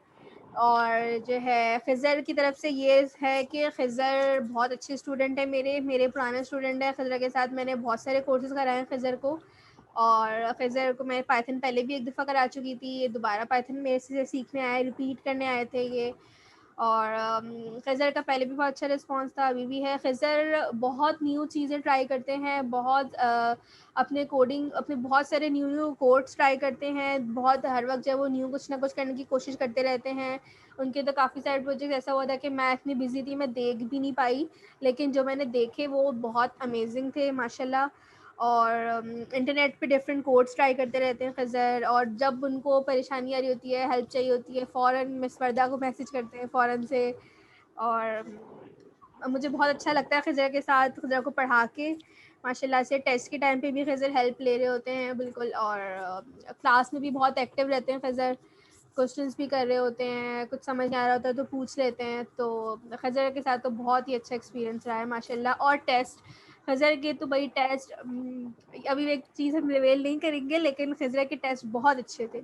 और जो है खिज़र की तरफ से ये है कि खिज़र बहुत अच्छे स्टूडेंट है, मेरे पुराने स्टूडेंट है। खिज़र के साथ मैंने बहुत सारे कोर्सेज़ कराए हैं खिज़र को, और खिज़र को मैं पाइथन पहले भी एक दफ़ा करा चुकी थी, ये दोबारा पाइथन मेरे से सीखने आए, रिपीट करने आए थे ये। और खिज़र का पहले भी बहुत अच्छा रिस्पॉन्स था, अभी भी है। खिज़र बहुत न्यू चीज़ें ट्राई करते हैं, बहुत अपने बहुत सारे न्यू कोड्स ट्राई करते हैं, बहुत हर वक्त जब वो न्यू कुछ ना कुछ करने की कोशिश करते रहते हैं। उनके तो काफ़ी सारे प्रोजेक्ट ऐसा हुआ था कि मैं इतनी बिजी थी मैं देख भी नहीं पाई, लेकिन जो मैंने देखे वो बहुत अमेजिंग थे माशाल्लाह। और इंटरनेट पे डिफरेंट कोड्स ट्राई करते रहते हैं खिज़र, और जब उनको परेशानी आ रही होती है, हेल्प चाहिए होती है, फ़ौरन मिस वर्दा को मैसेज करते हैं फ़ौरन से। और मुझे बहुत अच्छा लगता है खिज़र के साथ, खिज़र को पढ़ा के माशाल्लाह से। टेस्ट के टाइम पे भी खिज़र हेल्प ले रहे होते हैं बिल्कुल, और क्लास में भी बहुत एक्टिव रहते हैं खिज़र, क्वेश्चंस भी कर रहे होते हैं, कुछ समझ नहीं आ रहा होता है तो पूछ लेते हैं। तो खिज़र के साथ तो बहुत ही अच्छा एक्सपीरियंस रहा है माशाल्लाह। और टेस्ट खिज़र के तो भाई टेस्ट, अभी एक चीज़ हम रिवील नहीं करेंगे, लेकिन खिज़र के टेस्ट बहुत अच्छे थे,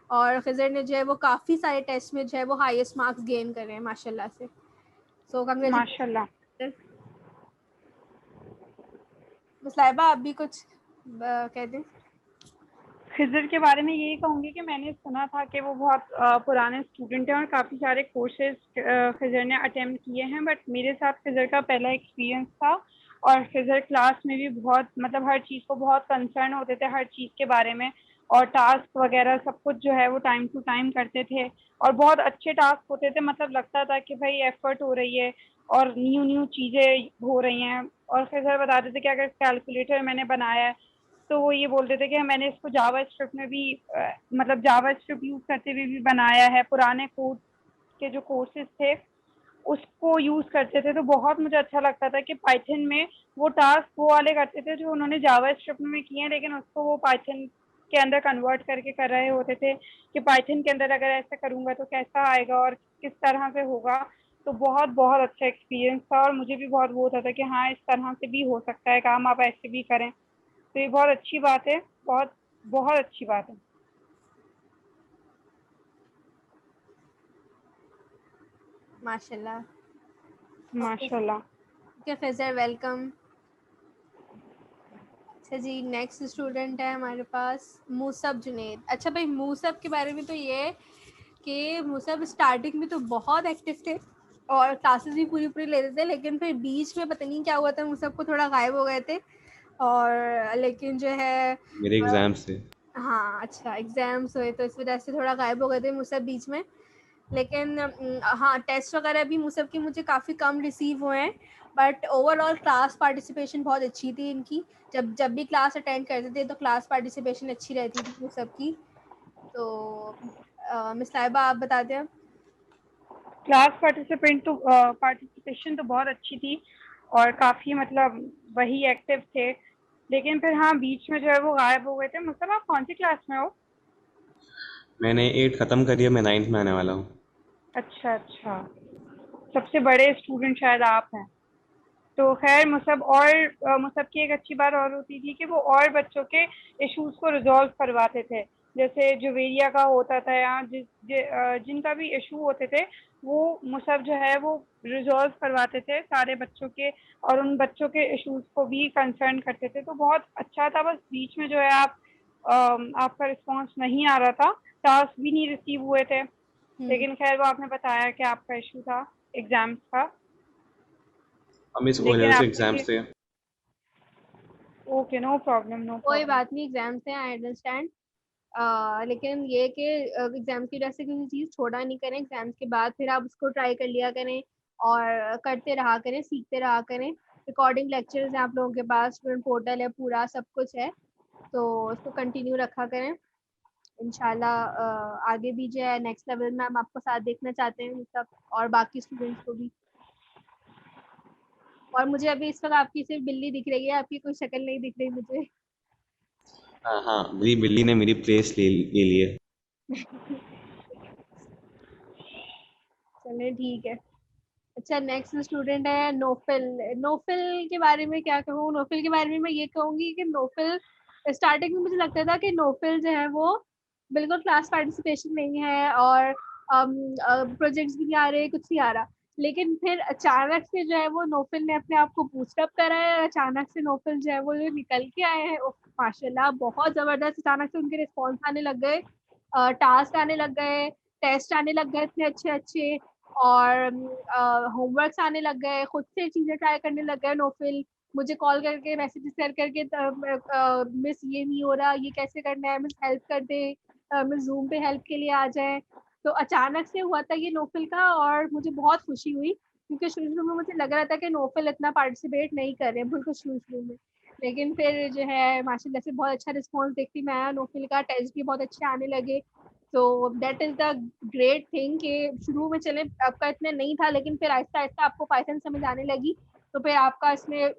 और खिज़र ने जो है वो काफ़ी सारे टेस्ट में जो है वो हाईएस्ट मार्क्स गेन करे हैं माशाल्लाह से। सो माशाल्लाह। कांग्रेचुलेशन। मुस्लाइबा आप भी कुछ कह दें। खिज़र के बारे में यही कहूँगी कि मैंने सुना था कि वो बहुत पुराने स्टूडेंट हैं और काफ़ी सारे कोर्सेज खिज़र ने अटेम्प्ट किए हैं, बट मेरे साथ खिज़र का पहला एक्सपीरियंस था। और खिज़र क्लास में भी बहुत मतलब हर चीज़ को बहुत कंसर्न होते थे, हर चीज़ के बारे में, और टास्क वगैरह सब कुछ जो है वो टाइम टू टाइम करते थे, और बहुत अच्छे टास्क होते थे। मतलब लगता था कि भाई एफर्ट हो रही है और न्यू चीज़ें हो रही हैं। और खिज़र बताते थे कि अगर कैलकुलेटर मैंने बनाया है तो वो ये बोलते थे कि मैंने इसको जावा स्क्रिप्ट में भी मतलब जावा स्क्रिप्ट यूज़ करते हुए भी बनाया है, पुराने कोड के जो कोर्सेज थे उसको यूज़ करते थे। तो बहुत मुझे अच्छा लगता था कि पाइथन में वो टास्क वो वाले करते थे जो उन्होंने जावा स्क्रिप्ट में किए हैं, लेकिन उसको वो पाइथन के अंदर कन्वर्ट करके कर रहे होते थे कि पाइथन के अंदर अगर ऐसा करूँगा तो कैसा आएगा और किस तरह से होगा। तो बहुत बहुत अच्छा एक्सपीरियंस था, और मुझे भी बहुत वो होता था कि हाँ इस तरह से भी हो सकता है काम, आप ऐसे भी करें। तो ये बहुत अच्छी बात है, बहुत बहुत अच्छी बात है। माशाल्लाह। माशाल्लाह। Okay Khizar, welcome. अच्छा जी, नेक्स्ट स्टूडेंट है हमारे पास मूसब जुनैद। अच्छा भाई, मूसब के बारे में तो ये है कि मूसब स्टार्टिंग में तो बहुत एक्टिव थे और क्लासेस भी पूरी पूरी लेते थे, लेकिन फिर बीच में पता नहीं क्या हुआ था, मूसब को थोड़ा गायब हो गए थे। और लेकिन जो है मेरे एग्जाम से। हाँ अच्छा, एग्जाम्स हुए तो इस वजह से थोड़ा गायब हो गए थे मूसब बीच में। लेकिन हाँ, टेस्ट वगैरह भी मूसब की मुझे काफ़ी कम रिसीव हुए हैं, बट ओवरऑल क्लास पार्टिसिपेशन बहुत अच्छी थी इनकी। जब भी क्लास अटेंड करते थे तो क्लास पार्टिसिपेशन अच्छी रहती थी मूसब की। तो मिस लाइबा आप बताते हैं। क्लास पार्टिसिपेशन तो बहुत अच्छी थी और काफ़ी मतलब वही एक्टिव थे, लेकिन फिर हाँ बीच में जो है वो गायब हो गए थे। मतलब आप कौन सी क्लास में हो? मैंने 8 ख़त्म करी है, मैं 9th में आने वाला हूँ। अच्छा अच्छा, सबसे बड़े स्टूडेंट शायद आप हैं। तो खैर मुसब की एक अच्छी बात और होती थी कि वो और बच्चों के इश्यूज को रिजॉल्व करवाते थे। जैसे जुवेरिया का होता था या जिनका भी इशू होते थे वो मुसब जो है वो रिजॉल्व करवाते थे सारे बच्चों के, और उन बच्चों के इश्यूज को भी कंसर्न करते थे। तो बहुत अच्छा था। बस बीच में जो है आपका रिस्पॉन्स नहीं आ रहा था, टास्क भी नहीं रिसीव हुए थे, लेकिन खैर वो आपने बताया कि आपका इशू था एग्जाम्स का। मिस ओ लेकिन लेवल से आपकी एग्जाम्स थे। ओके, नो प्रॉब्लम नो कोई प्रॉब्लम। बात नहीं, एग्जाम्स हैं, आई अंडरस्टैंड। लेकिन ये कि एग्जाम्स की वजह से किसी चीज़ छोड़ा नहीं करें, एग्जाम्स के बाद फिर आप उसको ट्राई कर लिया करें और करते रहा करें, सीखते रहा करें। रिकॉर्डिंग लेक्चर्स हैं आप लोगों के पास, स्टूडेंट पोर्टल है, पूरा सब कुछ है, तो उसको कंटिन्यू रखा करें। इंशाल्लाह आगे भी जो है नेक्स्ट लेवल में हम आपको साथ देखना चाहते हैं सब, और बाकी स्टूडेंट्स को भी। और मुझे अभी इस वक्त आपकी सिर्फ बिल्ली दिख रही है, आपकी कोई शक्ल नहीं दिख रही मुझे। हाँ हाँ, मेरी बिल्ली ने मेरी प्लेस ले ली है। चलिए ठीक है। अच्छा, नेक्स्ट स्टूडेंट है नोफिल। नोफिल के बारे में क्या कहूँ? नोफिल के बारे में मैं ये कहूँगी कि नोफिल स्टार्टिंग में मुझे लगता था कि नोफिल जो है वो बिल्कुल क्लास पार्टिसिपेशन नहीं है, और प्रोजेक्ट्स भी नहीं आ रहे, कुछ नहीं आ रहा। लेकिन फिर अचानक से जो है वो नोफिल ने अपने आप को बूस्टअप करा है, अचानक से नोफिल जो है वो जो निकल के आए हैं, माशाल्लाह बहुत जबरदस्त। अचानक से उनके रिस्पॉन्स आने लग गए, टास्क आने लग गए, टेस्ट आने लग गए इतने अच्छे अच्छे, और होमवर्क्स आने लग गए, खुद से चीजें ट्राई करने लग गए नोफिल। मुझे कॉल करके मैसेजेस कर करके मिस ये नहीं हो रहा, ये कैसे करना है, मिस हेल्प कर दे, मिस जूम पे हेल्प के लिए आ जाए। तो अचानक से हुआ था ये नोफिल का, और मुझे बहुत खुशी हुई, क्योंकि शुरू शुरू में मुझे लग रहा था कि नोफिल इतना पार्टिसिपेट नहीं कर रहे हैं बिल्कुल शुरू शुरू में। लेकिन फिर जो है माशाल्लाह से बहुत अच्छा रिस्पॉन्स देखती मैं आया नोफिल का, टेस्ट भी बहुत अच्छे आने लगे। तो that is the great thing कि शुरू में चले आपका इतना नहीं था, लेकिन फिर आहिस्ता आहिस्ता आपको पाइथन समझ आने लगी, तो फिर आपका इसमें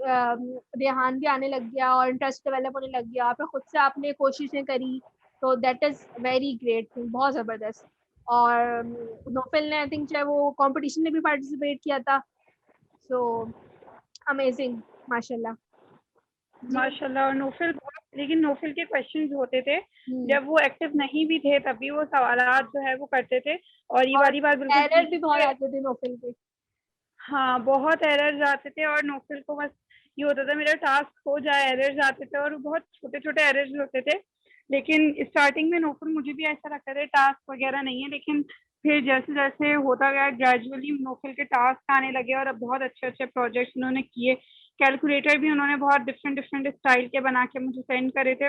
ध्यान भी आने लग गया और इंटरेस्ट डेवलप होने लग गया, फिर खुद से आपने कोशिशें करी। तो that is very great thing, बहुत जबरदस्त। और नोफिल ने आई थिंक चाहे वो कंपटीशन में भी पार्टिसिपेट किया था। सो अमेजिंग, माशाल्लाह माशाल्लाह। और नोफिल, लेकिन नोफिल के क्वेश्चंस होते थे जब वो एक्टिव नहीं भी थे तभी वो सवालात जो है वो करते थे, और ये वाली बात बिल्कुल एरर भी बहुत आते थे नोफिल के। हाँ, बहुत एरर्स आते थे, और नोफिल को बस ये होता था मेरा टास्क हो जाए, एरर्स आते थे और बहुत छोटे छोटे एरर्स होते थे। लेकिन स्टार्टिंग में नोफिल मुझे भी ऐसा लगता था टास्क वगैरह नहीं है, लेकिन फिर जैसे जैसे होता गया ग्रेजुअली नोफिल के टास्क आने लगे और अब बहुत अच्छे अच्छे प्रोजेक्ट्स उन्होंने किए। कैलकुलेटर भी उन्होंने बहुत डिफरेंट डिफरेंट स्टाइल के बना के मुझे सेंड करे थे।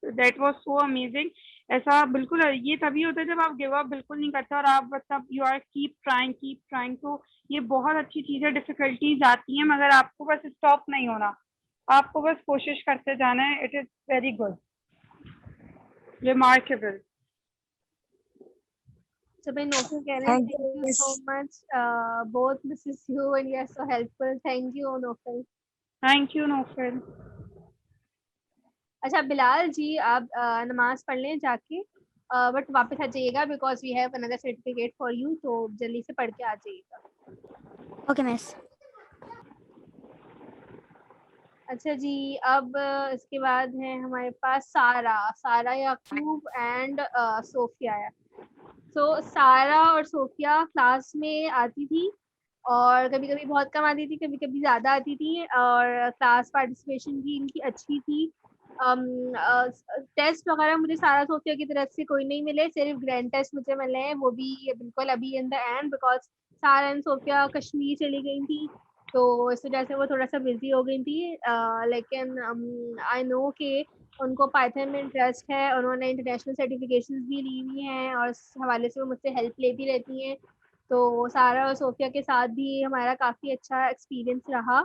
That was so amazing. ऐसा बिल्कुल ये तभी होता है जब आप गिव अप बिल्कुल नहीं करते और आप मतलब यू आर कीप ट्राइंग। तो ये बहुत अच्छी चीज है। डिफिकल्टीज आती हैं मगर आपको बस स्टॉप नहीं होना, आपको बस कोशिश करते जाना है। It is very good, remarkable. So by Nofil Karen, thank you so much. Both Mrs. You and you are so helpful. Thank you, Nofil. Thank you Nofil. अच्छा बिलाल जी, आप नमाज पढ़ लें जाके, बट वापस आ जाइएगा because we have another certificate for you, तो जल्दी से पढ़ के आ जाइएगा। Okay miss. अच्छा जी, अब इसके बाद है हमारे पास सारा याकूब एंड सोफिया। तो सारा और सोफिया क्लास में आती थी, और कभी कभी बहुत कम आती थी, कभी कभी ज़्यादा आती थी, और क्लास पार्टिसिपेशन भी इनकी अच्छी थी। टेस्ट वगैरह मुझे सारा सोफिया की तरफ से कोई नहीं मिले, सिर्फ ग्रैंड टेस्ट मुझे मिले हैं, वो भी बिल्कुल अभी इन द एंड, बिकॉज सारा एंड सोफिया कश्मीर चली गई थी, तो इस वजह से वो थोड़ा सा बिजी हो गई थी। लेकिन आई नो कि उनको पाइथन में इंटरेस्ट है, उन्होंने इंटरनेशनल सर्टिफिकेशंस भी ली हुई हैं, और इस हवाले से वो मुझसे हेल्प लेती रहती हैं। तो सारा और सोफिया के साथ भी हमारा काफ़ी अच्छा एक्सपीरियंस रहा,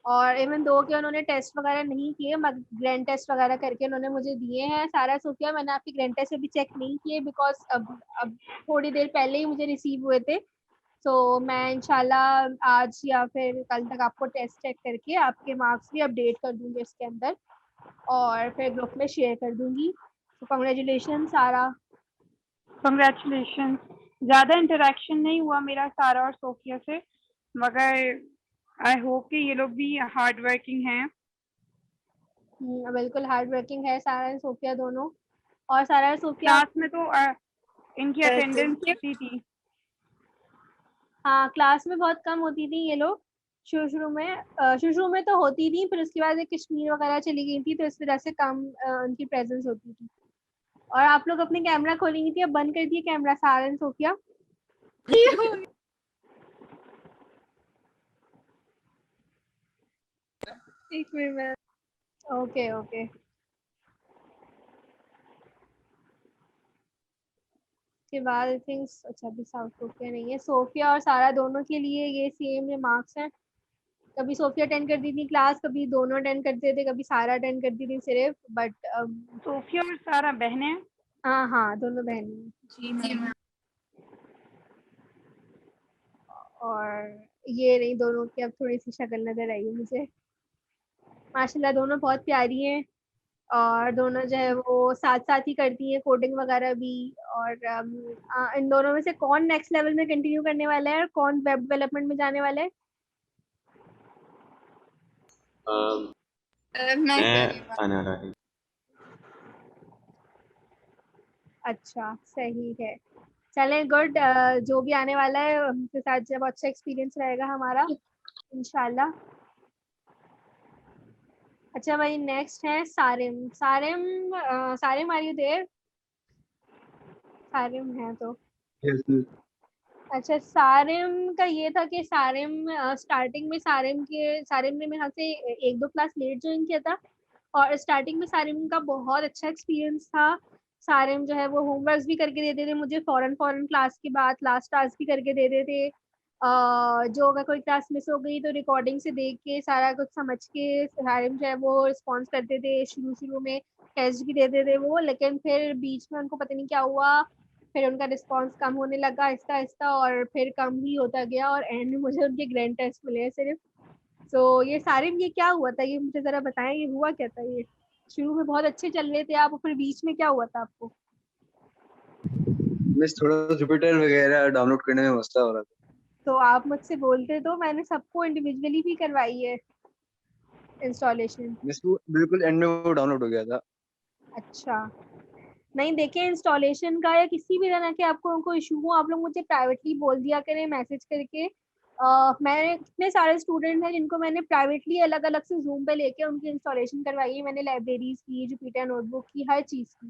और इवन दो कि उन्होंने टेस्ट वगैरह नहीं किए, ग्रैंड टेस्ट वगैरह करके उन्होंने मुझे दिए हैं। सारा सोफिया, मैंने आपके ग्रैंड टेस्ट अभी चेक नहीं किए बिकॉज अब थोड़ी देर पहले ही मुझे रिसीव हुए थे, तो मैं इंशाल्लाह आज या फिर कल तक आपको टेस्ट चेक करके आपके मार्क्स भी अपडेट कर दूंगी इसके अंदर, और फिर ग्रुप में शेयर कर दूंगी। तो कंग्रेचुलेशन सारा। कंग्रेचुलेशन। ज़्यादा इंटरेक्शन नहीं हुआ मेरा सारा और सोफिया से, मगर आई होप कि ये लोग भी हार्ड वर्किंग हैं। बिल्कुल हार्ड वर्किंग है सारा और सोफिया दोनों, और सारा और सोफिया क्लास में तो इनकी अटेंडेंस होती थी। हाँ, क्लास में बहुत कम होती थी ये लोग शुरू में तो होती थी, फिर उसके बाद कश्मीर वगैरह चली गई थी, तो इस वजह से कम उनकी प्रेजेंस होती थी। और आप लोग अपने कैमरा खोलेंगी थी, अब बंद कर दिए कैमरा सारा एंड सोफिया। एक मिनट, ओके के बाद आई थिंक अच्छा अभी साउथ सोफिया नहीं है, सोफिया और सारा दोनों के लिए ये सेम मार्क्स हैं। कभी सोफिया अटेंड करती थी क्लास, कभी दोनों अटेंड करते थे, कभी सारा अटेंड करती थी सिर्फ, बट सोफिया और सारा बहनें? हाँ दोनों बहनें जी। और ये नहीं, दोनों की अब थोड़ी सी शक्ल नजर आई है मुझे। माशाल्लाह दोनों बहुत प्यारी हैं, और दोनों जो है वो साथ साथ ही करती हैं कोडिंग वगैरह भी। और इन दोनों में से कौन नेक्स्ट लेवल में कंटिन्यू करने वाला है और कौन वेब डेवलपमेंट में जाने वाला है? मैं आने वाला है। अच्छा, सही है। चलें गुड, जो भी आने वाला है उनके साथ जब अच्छा एक्सपीरियंस रहेगा हमारा इंशाल्लाह। अच्छा भाई नेक्स्ट है Sarim. Sarim are you there? Sarim है तो अच्छा। सारिम का ये था कि सारिम स्टार्टिंग में सारिम ने मेरे ख्याल से 1-2 क्लास लेट ज्वाइन किया था और स्टार्टिंग में सारिम का बहुत अच्छा एक्सपीरियंस था। सारिम जो है वो होमवर्क भी करके देते थे मुझे, फॉरन क्लास के बाद लास्ट टास्क भी करके देते थे। जो अगर कोई क्लास मिस हो गई तो रिकॉर्डिंग से देख के सारा कुछ समझ के सारिम जो है वो रिस्पॉन्स करते थे। शुरू में टेस्ट भी देते थे वो, लेकिन फिर बीच में उनको पता नहीं क्या हुआ, फिर उनका रिस्पॉन्स कम होने लगा आहिस्ता आहिस्ता और फिर कम ही होता गया और एंड में मुझे उनके ग्रैंड टेस्ट मिले हैं सिर्फ। तो ये सारिम ये क्या हुआ था, ये मुझे जरा बताएं, ये हुआ क्या था? ये शुरू में बहुत अच्छे चल रहे थे आप, फिर बीच में क्या हुआ था आपको? मिस थोड़ा जुपिटर वगैरह डाउनलोड करने में मसला हो रहा था। तो आप मुझसे बोलते तो मैंने सबको इंडिविजुअली भी करवाई है इंस्टॉलेशन। मिस वो बिल्कुल एंड में वो डाउनलोड हो गया था। अच्छा, नहीं देखिए इंस्टॉलेशन का या किसी भी तरह के आपको उनको इशू हो आप लोग मुझे प्राइवेटली बोल दिया करें मैसेज करके। मैंने कितने सारे स्टूडेंट हैं जिनको मैंने प्राइवेटली अलग अलग से जूम पे लेके उनकी इंस्टॉलेशन करवाई है मैंने, लाइब्रेरीज की, जुपिटर नोटबुक की, हर चीज़ की।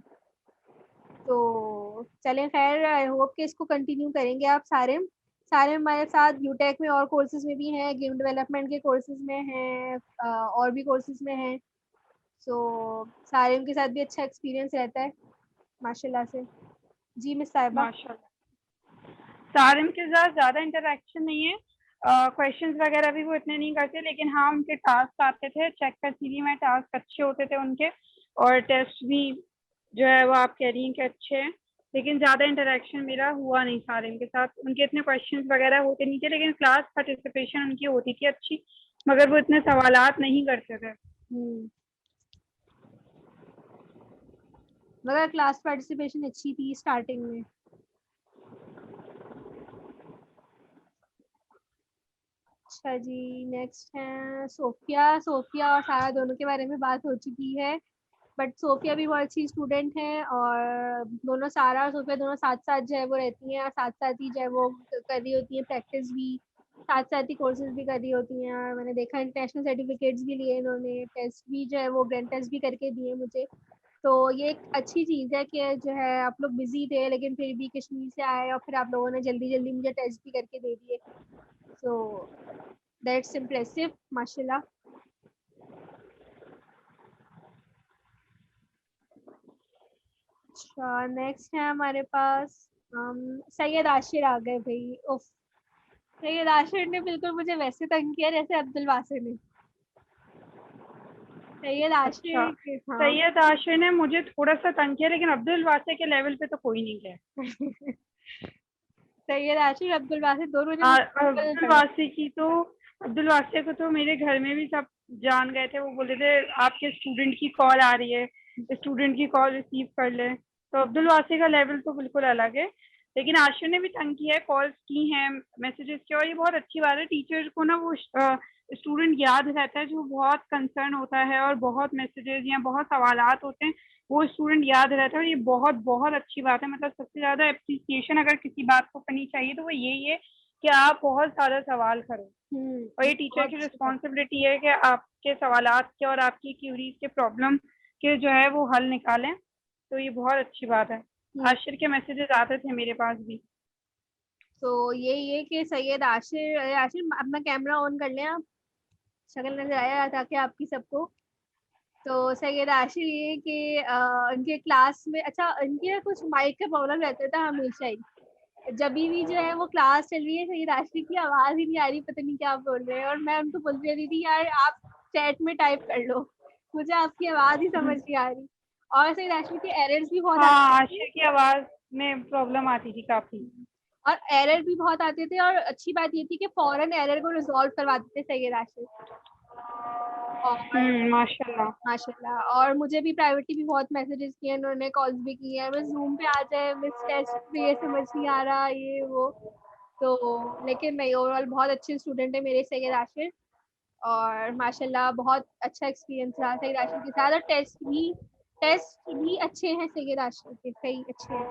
तो चलें खैर, आई होप कि इसको कंटिन्यू करेंगे आप सारे हमारे साथ यूटेक में और कोर्सेज में भी हैं, गेम डेवलपमेंट के कोर्सेज में हैं, और भी कोर्सेज में हैं। सो सारे के साथ भी अच्छा एक्सपीरियंस रहता है माशाल्लाह से। जी मिस साहिबा। माशाल्लाह। सारिम के साथ ज़्यादा इंटरेक्शन नहीं है, क्वेश्चंस वगैरह भी वो इतने नहीं करते, लेकिन हाँ उनके टास्क आते थे, चेक करती थी मैं, टास्क अच्छे होते थे उनके और टेस्ट भी जो है वो आप कह रही हैं कि अच्छे हैं, लेकिन ज़्यादा इंटरेक्शन मेरा हुआ नहीं सारिम के साथ। उनके इतने क्वेश्चंस वगैरह होते नहीं थे, लेकिन क्लास पार्टिसिपेशन उनकी होती थी अच्छी, मगर वो इतने सवालात नहीं करते थे। मगर क्लास पार्टिसिपेशन अच्छी थी स्टार्टिंग में। अच्छा जी, नेक्स्ट है सोफिया। सोफिया और सारा दोनों के बारे में बात हो चुकी है, बट सोफिया भी बहुत अच्छी स्टूडेंट है और दोनों सारा और सोफिया दोनों साथ साथ जो है वो रहती हैं और साथ साथ ही जो है वो कर रही होती हैं प्रैक्टिस भी, साथ साथ ही कोर्सेज भी कर रही होती हैं। और मैंने देखा इंटरनेशनल सर्टिफिकेट्स भी लिए इन्होंने, टेस्ट भी जो है वो ग्रैंड टेस्ट भी करके दिए मुझे। तो ये एक अच्छी चीज़ है कि जो है आप लोग बिजी थे लेकिन फिर भी कश्मीर से आए और फिर आप लोगों ने जल्दी जल्दी मुझे टेस्ट भी करके दे दिए। सो दैट्स इम्प्रेसिव माशाल्लाह। अच्छा, नेक्स्ट है हमारे पास सैयद आशिर आ गए भाई। उफ, सैयद आशिर ने बिल्कुल मुझे वैसे तंग किया जैसे अब्दुल वासिर ने। सैयद आशिर अच्छा, हाँ। सैयद आशिर ने मुझे थोड़ा सा तंग किया, लेकिन अब्दुल वासिर के लेवल पे तो कोई नहीं गया। सैयद आशिर अब्दुल वासिर दोनों ने अब्दुल वासिर को तो मेरे घर में भी सब जान गए थे, वो बोलते थे आपके स्टूडेंट की कॉल आ रही है, स्टूडेंट की कॉल रिसीव कर ले। तो अब्दुल वासिर का लेवल तो बिल्कुल अलग है, लेकिन आशिर ने भी तंग किया है, कॉल्स की हैं, मैसेजेस किया, और ये बहुत अच्छी बात है। टीचर को ना वो स्टूडेंट याद रहता है जो बहुत कंसर्न होता है और बहुत मैसेजेस या बहुत सवालात होते हैं, वो स्टूडेंट याद रहता है और ये बहुत बहुत अच्छी बात है। मतलब सबसे ज़्यादा एप्रिसिएशन अगर किसी बात को करनी चाहिए तो वो यही है कि आप बहुत ज़्यादा सवाल करो, और ये टीचर की रिस्पॉन्सिबिलिटी है कि आपके सवालात के और आपकी क्यूरीज के प्रॉब्लम के जो है वो हल निकालें। तो ये बहुत अच्छी बात है। आशिर के मैसेजेस आते थे मेरे पास भी। तो यही है कि सैयद आशिर अपना कैमरा ऑन कर लें, आप शक्ल नजर आया था कि आपकी सबको। तो सैयद आशिर ये कि उनके क्लास में अच्छा इनके कुछ माइक का प्रॉब्लम रहता था हमेशा ही, जब भी जो है वो क्लास चल रही है सैयद आशिर की आवाज़ ही नहीं आ रही, पता नहीं क्या बोल रहे हैं, और मैं उनको बोलती रहती थी यार आप चैट में टाइप कर लो, मुझे आपकी आवाज़ ही समझ नहीं आ रही। और सैयद आशिर के एरर्स भी बहुत हाँ, आते थे, आशिर की आवाज़ में प्रॉब्लम आती थी काफ़ी, और एरर भी बहुत आते थे, और अच्छी बात ये थी कि फौरन एरर को रिजॉल्व करवाते थे सैयद आशिर। और माशाल्लाह, और मुझे भी प्राइवेटली भी बहुत मैसेजेस किए उन्होंने, कॉल्स भी किए हैं, बस जूम पे आ जाए, मिस टेस्ट पे ये समझ नहीं आ रहा ये वो। तो लेकिन नहीं, ओवरऑल बहुत अच्छे स्टूडेंट है मेरे सैयद आशिर, और माशाल्लाह बहुत अच्छा एक्सपीरियंस रहा सैयद आशिर के साथ, और टेस्ट भी अच्छे हैं सैयद आशिर के, सही अच्छे हैं।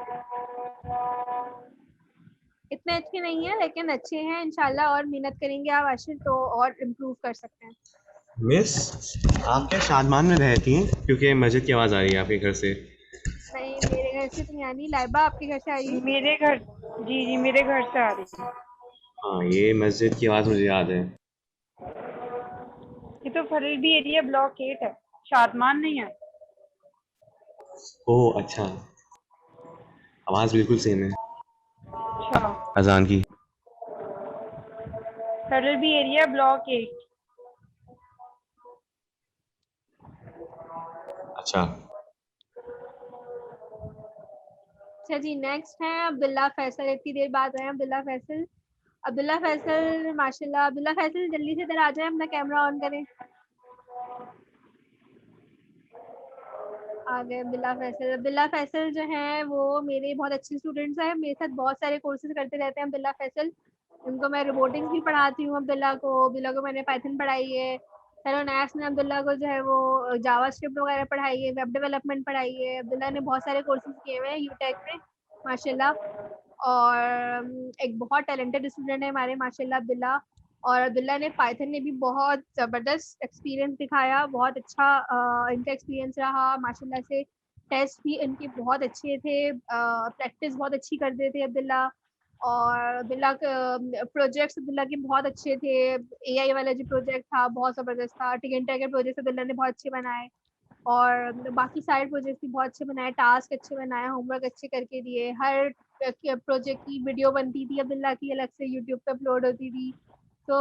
इतने अच्छे नहीं है लेकिन अच्छे हैं इंशाल्लाह, और मेहनत करेंगे आप आशिर तो और इम्प्रूव कर सकते हैं। मिस, आप क्या शादमान में रहती हैं? क्योंकि मस्जिद की आवाज़ आ रही है आपके घर से। नहीं, मेरे घर से तो नहीं आ रही। लाइबा आपके घर से आ रही है? मेरे घर, जी जी मेरे घर से आ रही है। हाँ, ये मस्जिद की आवाज़ मुझे याद है। ये तो फरीदी एरिया ब्लॉक 8 है, शादमान नहीं है। ओह अच्छा, आवाज़ बिल्कुल सेम है अच्छा, अजान की। Faridi area block 8। अच्छा, अच्छा जी, नेक्स्ट है अब्दुल्ला फैसल। इतनी देर बाद आए अब्दुल्ला फैसल। अब्दुल्ला फैसल माशाल्लाह। अब्दुल्ला फैसल जल्दी से इधर आ जाए, अपना कैमरा ऑन करें। आ गए अब्दुल्ला फैसल। अब्दुल्ला फैसल जो है वो मेरे बहुत अच्छे स्टूडेंट्स हैं, मेरे साथ बहुत सारे कोर्सेज करते रहते हैं अब्दुल्ला फैसल। उनको मैं रोबोटिक्स भी पढ़ाती हूँ। अब्दुल्ला को मैंने पाइथन पढ़ाई है। हेलो नैस ने अब्दुल्ला को जो है वो जावा स्क्रिप्ट वगैरह पढ़ाई है, वेब डेवलपमेंट पढ़ाई है। अब्दुल्ला ने बहुत सारे कोर्सेज किए हुए हैं यूटेक में माशाल्लाह। और एक बहुत टैलेंटेड स्टूडेंट है हमारे माशाल्लाह अब्दुल्ला। और अब्दुल्ला ने पाइथन में भी बहुत ज़बरदस्त एक्सपीरियंस दिखाया, बहुत अच्छा इनका एक्सपीरियंस रहा माशाल्लाह से। टेस्ट भी इनके बहुत अच्छे थे, प्रैक्टिस बहुत अच्छी करते थे अब्दुल्ला। और अब्दुल्ला प्रोजेक्ट्स अब्दुल्ला के बहुत अच्छे थे। एआई वाला जो प्रोजेक्ट था बहुत ज़बरदस्त था। टिकन के प्रोजेक्ट अब्दुल्ला ने बहुत अच्छे बनाए, और बाकी सारे प्रोजेक्ट भी बहुत अच्छे बनाए, टास्क अच्छे बनाए, होमवर्क अच्छे करके दिए। हर प्रोजेक्ट की वीडियो बनती थी अब्दुल्ला की, अलग से यूट्यूब पे अपलोड होती थी। तो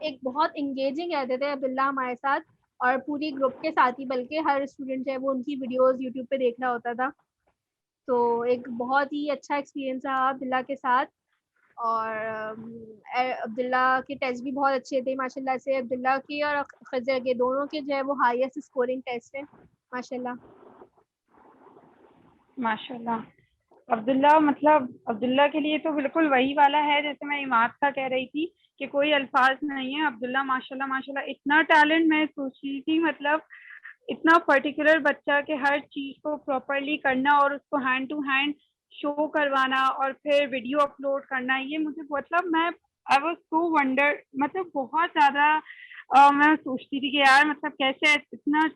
एक बहुत इंगेजिंग रहते थे अब्दुल्ला हमारे साथ, और पूरी ग्रुप के साथ ही, बल्कि हर स्टूडेंट है वो उनकी वीडियोस यूट्यूब पे देख रहा होता था। तो एक बहुत ही अच्छा एक्सपीरियंस रहा अब्दुल्ला के साथ। और अब्दुल्ला के टेस्ट भी बहुत अच्छे थे माशाल्लाह से। अब्दुल्ला के और खजर के दोनों के जो है वो हाईएस्ट स्कोरिंग टेस्ट है माशाल्लाह। माशाल्लाह। अब्दुल्ला मतलब अब्दुल्ला के लिए तो बिल्कुल वही वाला है जैसे मैं इमाद का कह रही थी कि कोई अल्फाज नहीं है। अब्दुल्ला माशाल्लाह माशाल्लाह इतना टैलेंट, मैं सोच रही थी मतलब इतना पर्टिकुलर बच्चा के हर चीज को प्रॉपरली करना और उसको हैंड टू हैंड शो करवाना और फिर वीडियो अपलोड करना, ये मुझे मतलब मैं आई वाज सो वंडर, मतलब बहुत ज्यादा मैं सोचती थी कि यार मतलब कैसे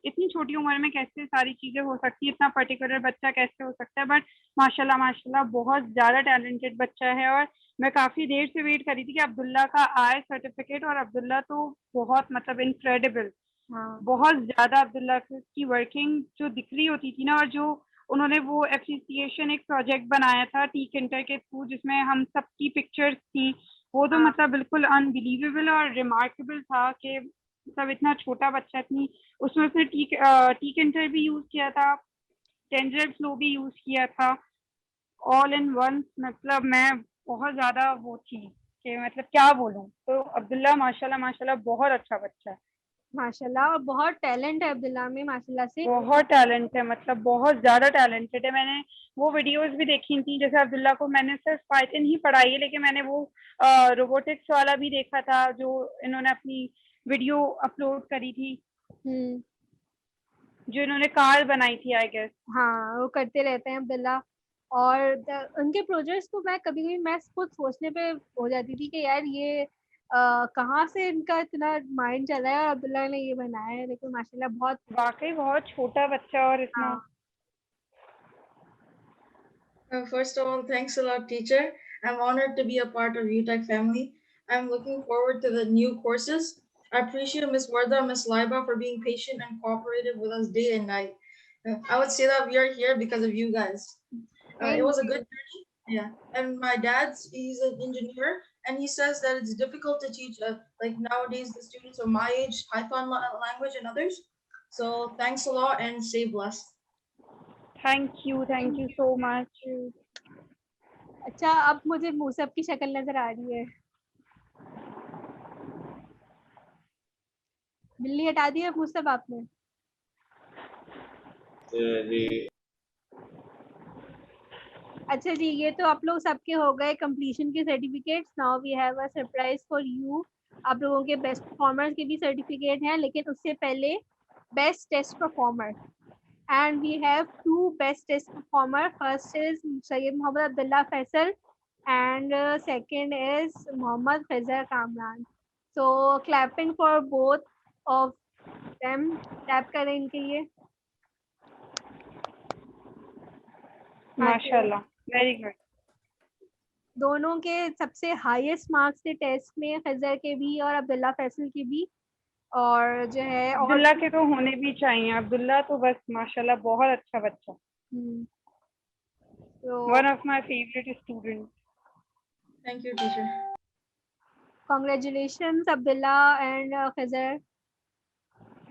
इतनी छोटी उम्र में कैसे सारी चीजें हो सकती है, इतना पर्टिकुलर बच्चा कैसे हो सकता है। बट माशाल्लाह माशाल्लाह बहुत ज्यादा टैलेंटेड बच्चा है। और मैं काफी देर से वेट करी थी कि अब्दुल्ला का आए सर्टिफिकेट, और अब्दुल्ला तो बहुत मतलब इनक्रेडिबल, बहुत ज्यादा अब्दुल्ला की वर्किंग जो दिख रही होती थी ना, और जो उन्होंने वो एप्रिसिएशन एक प्रोजेक्ट बनाया था टीक इंटर के थ्रू जिसमें हम सबकी पिक्चर्स थी, वो तो मतलब बिल्कुल अनबिलीवेबल और रिमार्केबल था कि मतलब इतना छोटा बच्चा थी, उसमें उसने टीक इंटर भी यूज किया था, टेंडर फ्लो भी यूज किया था, ऑल इन वन। मतलब मैं बहुत ज्यादा वो थी कि मतलब क्या बोलूं। तो अब्दुल्ला माशाल्लाह माशाल्लाह बहुत अच्छा बच्चा है माशाल्लाह। और बहुत टैलेंट है अब्दुल्ला में माशाल्लाह से। बहुत टैलेंट है, मतलब बहुत ज्यादा टैलेंटेड है। मैंने वो वीडियोस भी देखी थी, जैसे अब्दुल्ला को मैंने सिर्फ पाइथन ही पढ़ाई है, लेकिन मैंने वो रोबोटिक्स वाला भी देखा था जो इन्होंने अपनी वीडियो अपलोड करी थी, जो इन्होंने कार बनाई थी आई गेस। हाँ, वो करते रहते हैं अब्दुल्ला। और उनके प्रोजेक्ट्स को मैं कभी कभी मैं खुद सोचने पे हो जाती थी कि यार ये कहाँ से इनका इतना माइंड चला है और अब्दुल्ला ने ये बनाया है। लेकिन माशाल्लाह बहुत वाकई बहुत छोटा बच्चा और इतना। First of all, thanks a lot, teacher. I'm honored to be a part of UTech family. I'm looking forward to the new courses. I appreciate Ms. Warda, Ms. Laiba for being patient and cooperative with us day and night. I would say that we are here because of you guys. It was a good journey. Yeah. And my he's an engineer, and he says that it's difficult to teach, like nowadays, the students of my age, Python language and others. So thanks a lot and stay blessed. Thank you so much. अच्छा, अब मुझे मूसब की शक्ल नजर आ रही है। बिल्ली हटा दी है मूसब आपने? अच्छा जी, ये तो आप लोग सबके हो गए कंप्लीशन के certificates. Now we have a surprise for you. आप लोगों के बेस्ट परफॉर्मर्स के भी सर्टिफिकेट हैं, लेकिन उससे पहले best test performer, and we have 2 best test performer. First is Syed Mohammad Abdullah Faisal and second is Mohammad Khizr Kamran. So clapping for both of them. Clap करें इनके लिए. माशाल्लाह, वेरी गुड. दोनों के सबसे हाईएस्ट मार्क्स थे टेस्ट में, खिजर के भी और अब्दुल्ला फैसल के भी. और जो है अब्दुल्ला के तो होने भी चाहिए. अब्दुल्ला तो बस माशाल्लाह बहुत अच्छा बच्चा. One of my favorite students. Thank you, teacher. Congratulations, Abdullah and Khizr.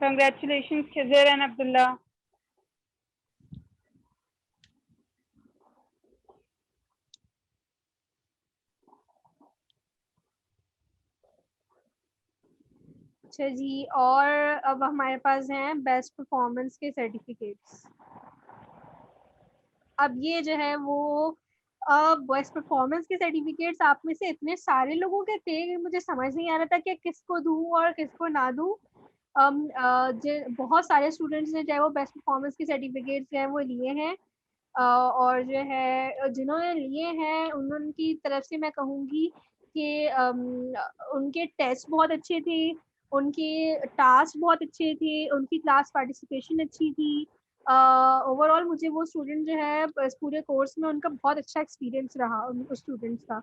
Congratulations, Khizr and Abdullah. अच्छा जी, और अब हमारे पास हैं बेस्ट परफॉर्मेंस के सर्टिफिकेट्स. अब ये जो है वो बेस्ट परफॉर्मेंस के सर्टिफिकेट्स आप में से इतने सारे लोगों के थे, मुझे समझ नहीं आ रहा था कि किसको दूं और किसको ना दूं. बहुत सारे स्टूडेंट्स ने चाहे वो बेस्ट परफॉर्मेंस के सर्टिफिकेट्स हैं वो लिए हैं, और जो है जिन्होंने लिए हैं उनकी तरफ से मैं कहूँगी कि उनके टेस्ट बहुत अच्छे थे, उनके टास्क बहुत अच्छे थे, उनकी क्लास पार्टिसिपेशन अच्छी थी. ओवरऑल मुझे वो स्टूडेंट जो है इस पूरे कोर्स में उनका बहुत अच्छा एक्सपीरियंस रहा उन स्टूडेंट्स का.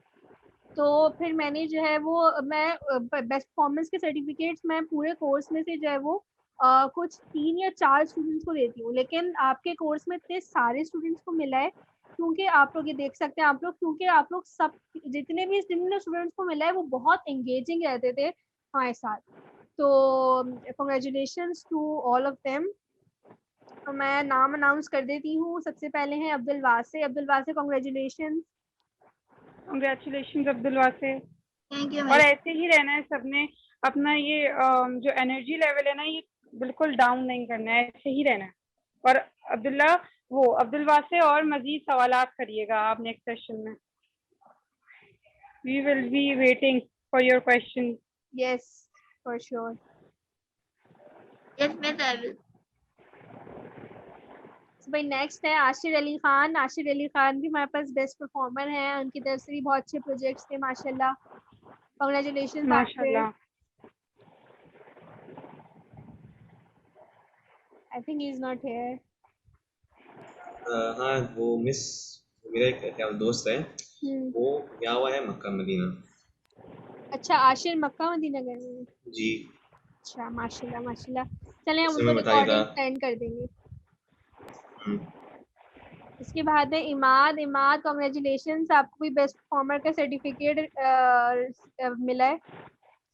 तो फिर मैंने जो है वो मैं बेस्ट परफॉर्मेंस के सर्टिफिकेट्स मैं पूरे कोर्स में से जो है वो कुछ 3 या 4 स्टूडेंट्स को देती हूँ, लेकिन आपके कोर्स में इतने सारे स्टूडेंट्स को मिला है क्योंकि आप लोग ये देख सकते हैं क्योंकि आप लोग सब जितने स्टूडेंट्स को मिला है वो बहुत एंगेजिंग रहते थे हमारे साथ. तो congratulations to all of them. मैं नाम अनाउंस कर देती हूँ. सबसे पहले हैं Abdul Wase. Congratulation. Congratulations Abdul Wase. Thank you. और ऐसे ही रहना है सबने. अपना ये जो एनर्जी लेवल है ना, ये बिल्कुल डाउन नहीं करना है, ऐसे ही रहना है. और अब्दुल वासे और मजीद सवालात करिएगा आप नेक्स्ट सेशन में. We will be waiting for your questions. Yes, for sure. Yes, Miss, I will. भाई नेक्स्ट है आशिर अली खान. आशिर अली खान भी हमारे पास बेस्ट परफॉर्मर हैं. उनकी तरफ से भी बहुत अच्छे प्रोजेक्ट्स थे माशाल्लाह. कांग्रेचुलेशंस माशाल्लाह. I think he is not here. हाँ, वो मिस मेरा एक क्या दोस्त है, वो गया हुआ है मक्का मदीना. अच्छा, आशिर मक्का मदीना गए हैं जी. अच्छा, माशाल्लाह माशाल्लाह. चलें हम समय उनको बताइएगा. रिकॉर्डिंग सेंड कर देंगे. इसके बाद है इमाद. कांग्रेचुलेशंस, आपको भी बेस्ट परफॉर्मर का सर्टिफिकेट मिला है.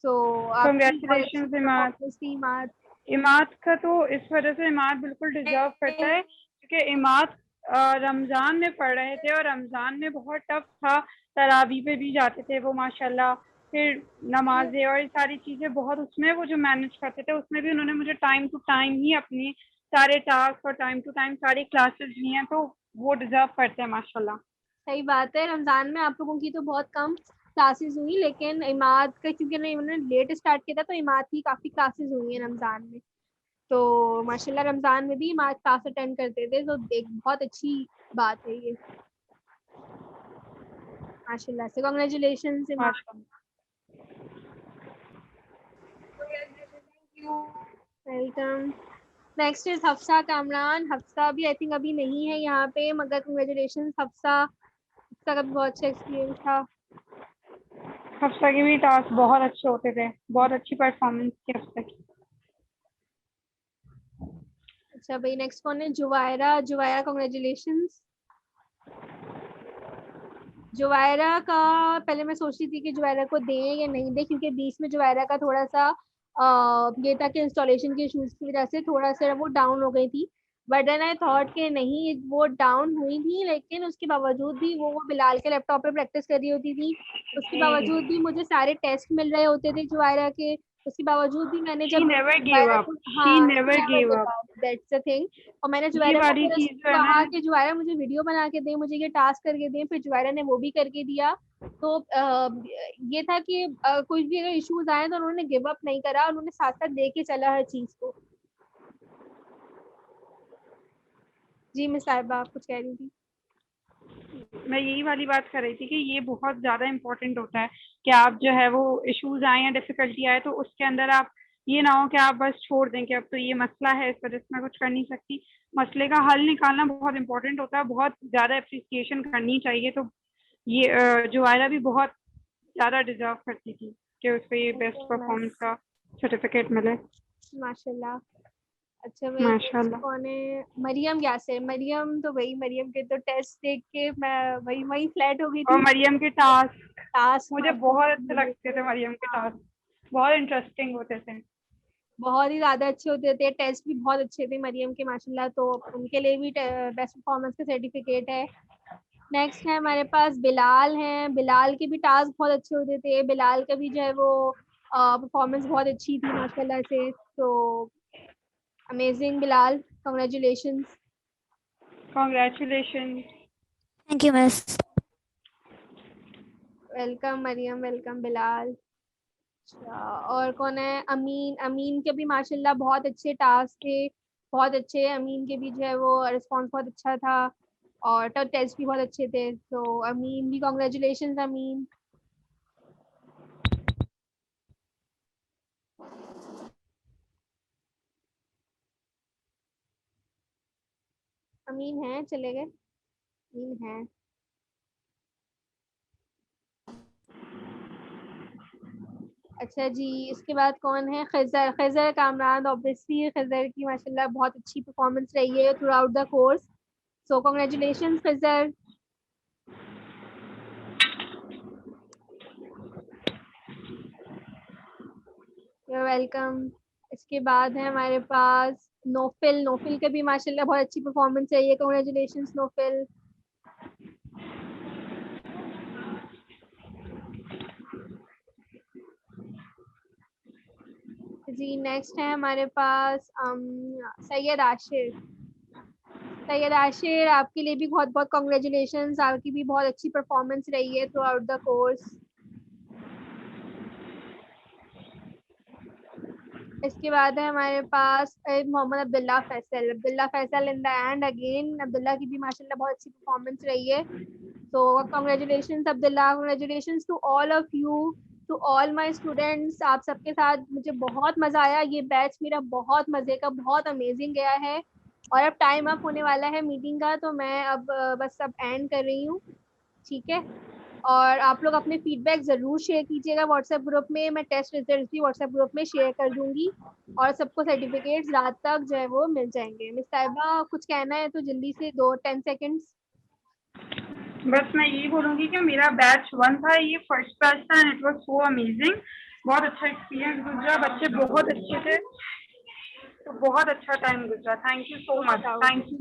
सो कांग्रेचुलेशंस इमाद. इमाद का तो इस वजह से इमाद बिल्कुल डिजर्व करता है क्योंकि इमाद रमजान में पढ़ रहे थे और रमजान में बहुत टफ था. तरावी पे भी जाते थे वो माशाल्लाह. फिर नमाजें और सारी चीजें बहुत उसमें वो जो मैनेज करते थे, उसमें भी उन्होंने मुझे टाइम टू टाइम ही अपनी सारे टास्क और टाइम टू टाइम सारी क्लासेस ली हैं, तो वो डिजर्व करते हैं माशाल्लाह. सही बात है. रमजान में आप लोगों की तो बहुत कम क्लासेस हुई, लेकिन इमाद का क्योंकि उन्होंने लेट स्टार्ट किया था तो इमाद की काफी क्लासेस हुई हैं रमजान में. तो माशाल्लाह रमजान में भी इमाद क्लास अटेंड करते थे, तो एक बहुत अच्छी बात है ये माशाल्लाह से. Congratulations Imad. Welcome. Next is Hafsa Kamran. Hafsa भी आई थिंक अभी नहीं है यहाँ पे, मगर कांग्रेचुलेशंस हफ्सा. हफ्सा का भी बहुत अच्छा एक्सपीरियंस था. हफ्सा के भी टास्क बहुत अच्छे होते थे, बहुत अच्छी परफॉर्मेंस थी हफ्सा की. अच्छा भाई, नेक्स्ट कौन है? जुवायरा. कांग्रेचुलेशंस. जुवायरा का पहले मैं सोच रही थी कि जुवायरा को दें या नहीं दें, क्योंकि बीच में जुवायरा का थोड़ा सा ये था कि इंस्टॉलेशन के इश्यूज की वजह से थोड़ा सा वो डाउन हो गई थी. बट देन आई थॉट कि नहीं, वो डाउन हुई थी लेकिन उसके बावजूद भी वो बिलाल के लैपटॉप पे प्रैक्टिस कर रही होती थी. उसके बावजूद भी मुझे सारे टेस्ट मिल रहे होते थे जुवायरा के. उसके बावजूद भी मैंने जब दैट्स द थिंग. और मैंने जुवायरा को कहा कि जुवायरा मुझे वीडियो बना के दे, मुझे ये टास्क करके दे. फिर जुवायरा ने वो भी करके दिया. तो ये था कि कुछ भी अगर इश्यूज आए तो उन्होंने गिव अप नहीं करा, उन्होंने साथ साथ दे के चला हर चीज को. जी मिस साहिबा, आप कुछ कह रही थी? मैं यही वाली बात कर रही थी कि ये बहुत ज़्यादा इम्पोर्टेंट होता है कि आप जो है वो इश्यूज आए या डिफिकल्टी आए तो उसके अंदर आप ये ना हो कि आप बस छोड़ दें कि अब तो ये मसला है, इस वजह से मैं कुछ कर नहीं सकती। मसले का हल निकालना बहुत इम्पोर्टेंट होता है, बहुत ज़्यादा अप्रिसिएशन करनी चाहिए। तो ये जुवायरा भी बहुत ज़्यादा डिजर्व करती थी कि उसको ये बेस्ट परफॉर्मेंस का सर्टिफिकेट मिले। माशाल्लाह। अच्छा भाई माशाल्लाह। कौन है? मरियम यासिर। मरियम तो भाई मरियम के तो टेस्ट देख के मैं वही फ्लैट हो गई और थी। मरियम के टास्क मुझे माशाल्लाह बहुत अच्छे लगते थे। मरियम के टास्क बहुत इंटरेस्टिंग होते थे, बहुत ही ज्यादा अच्छे होते थे। टेस्ट भी बहुत अच्छे थे मरियम के माशाल्लाह। तो उनके लिए भी बेस्ट परफॉर्मेंस का सर्टिफिकेट है। नेक्स्ट है हमारे पास बिलाल हैं। बिलाल के भी टास्क बहुत अच्छे होते थे। बिलाल का भी जो है वो परफॉर्मेंस बहुत अच्छी थी माशाल्लाह से। तो amazing Bilal, congratulations. Congratulation. Thank you miss. Welcome Mariam, welcome Bilal. अच्छा और कौन है? अमीन। अमीन के भी माशाल्लाह बहुत अच्छे टास्क थे, बहुत अच्छे। अमीन के भी जो है वो रिस्पांस बहुत अच्छा था और टेस्ट भी बहुत अच्छे थे। तो अमीन भी कांग्रेचुलेशंस अमीन। अमीन है, चले गए? अमीन है। अच्छा जी, इसके बाद कौन है? खिज़र। खिज़र कामरान। ऑब्वियसली खिज़र की माशाल्लाह बहुत अच्छी परफॉर्मेंस रही है through out the course. So congratulations Khizar. you're welcome. इसके बाद है हमारे पास नोफिल। नोफिल का भी माशाल्लाह बहुत अच्छी परफॉर्मेंस रही है। कांग्रेचुलेशंस नोफिल। जी नेक्स्ट है हमारे पास सैयद आशिर। सैयद आशिर, आपके लिए भी बहुत बहुत कांग्रेचुलेशंस। आपकी भी बहुत अच्छी परफॉर्मेंस रही है थ्रू आउट द कोर्स। इसके बाद है हमारे पास Mohammad Abdullah Faisal. Abdullah Faisal in the end again. Abdullah की भी माशाल्लाह बहुत अच्छी परफॉर्मेंस रही है। तो congratulations Abdullah, congratulations to all of you, to all my students. आप सबके साथ मुझे बहुत मजा आया। ये बैच मेरा बहुत मजे का, बहुत अमेजिंग गया है। और अब टाइम अप होने वाला है मीटिंग का, तो मैं अब बस अब एंड कर रही हूँ। ठीक है, और आप लोग अपने फीडबैक ज़रूर शेयर कीजिएगा व्हाट्सएप ग्रुप में। मैं टेस्ट रिजल्ट भी व्हाट्सएप ग्रुप में शेयर कर दूंगी और सबको सर्टिफिकेट्स रात तक जो है वो मिल जाएंगे। मिस साहिबा कुछ कहना है तो जल्दी से 10 सेकेंड्स। बस मैं यही बोलूँगी कि मेरा बैच 1 था, ये फर्स्ट बैच था and it was so amazing. बहुत अच्छा एक्सपीरियंस गुजरा, बच्चे बहुत अच्छे थे, तो बहुत अच्छा टाइम गुजरा। Thank you so much. Thank you.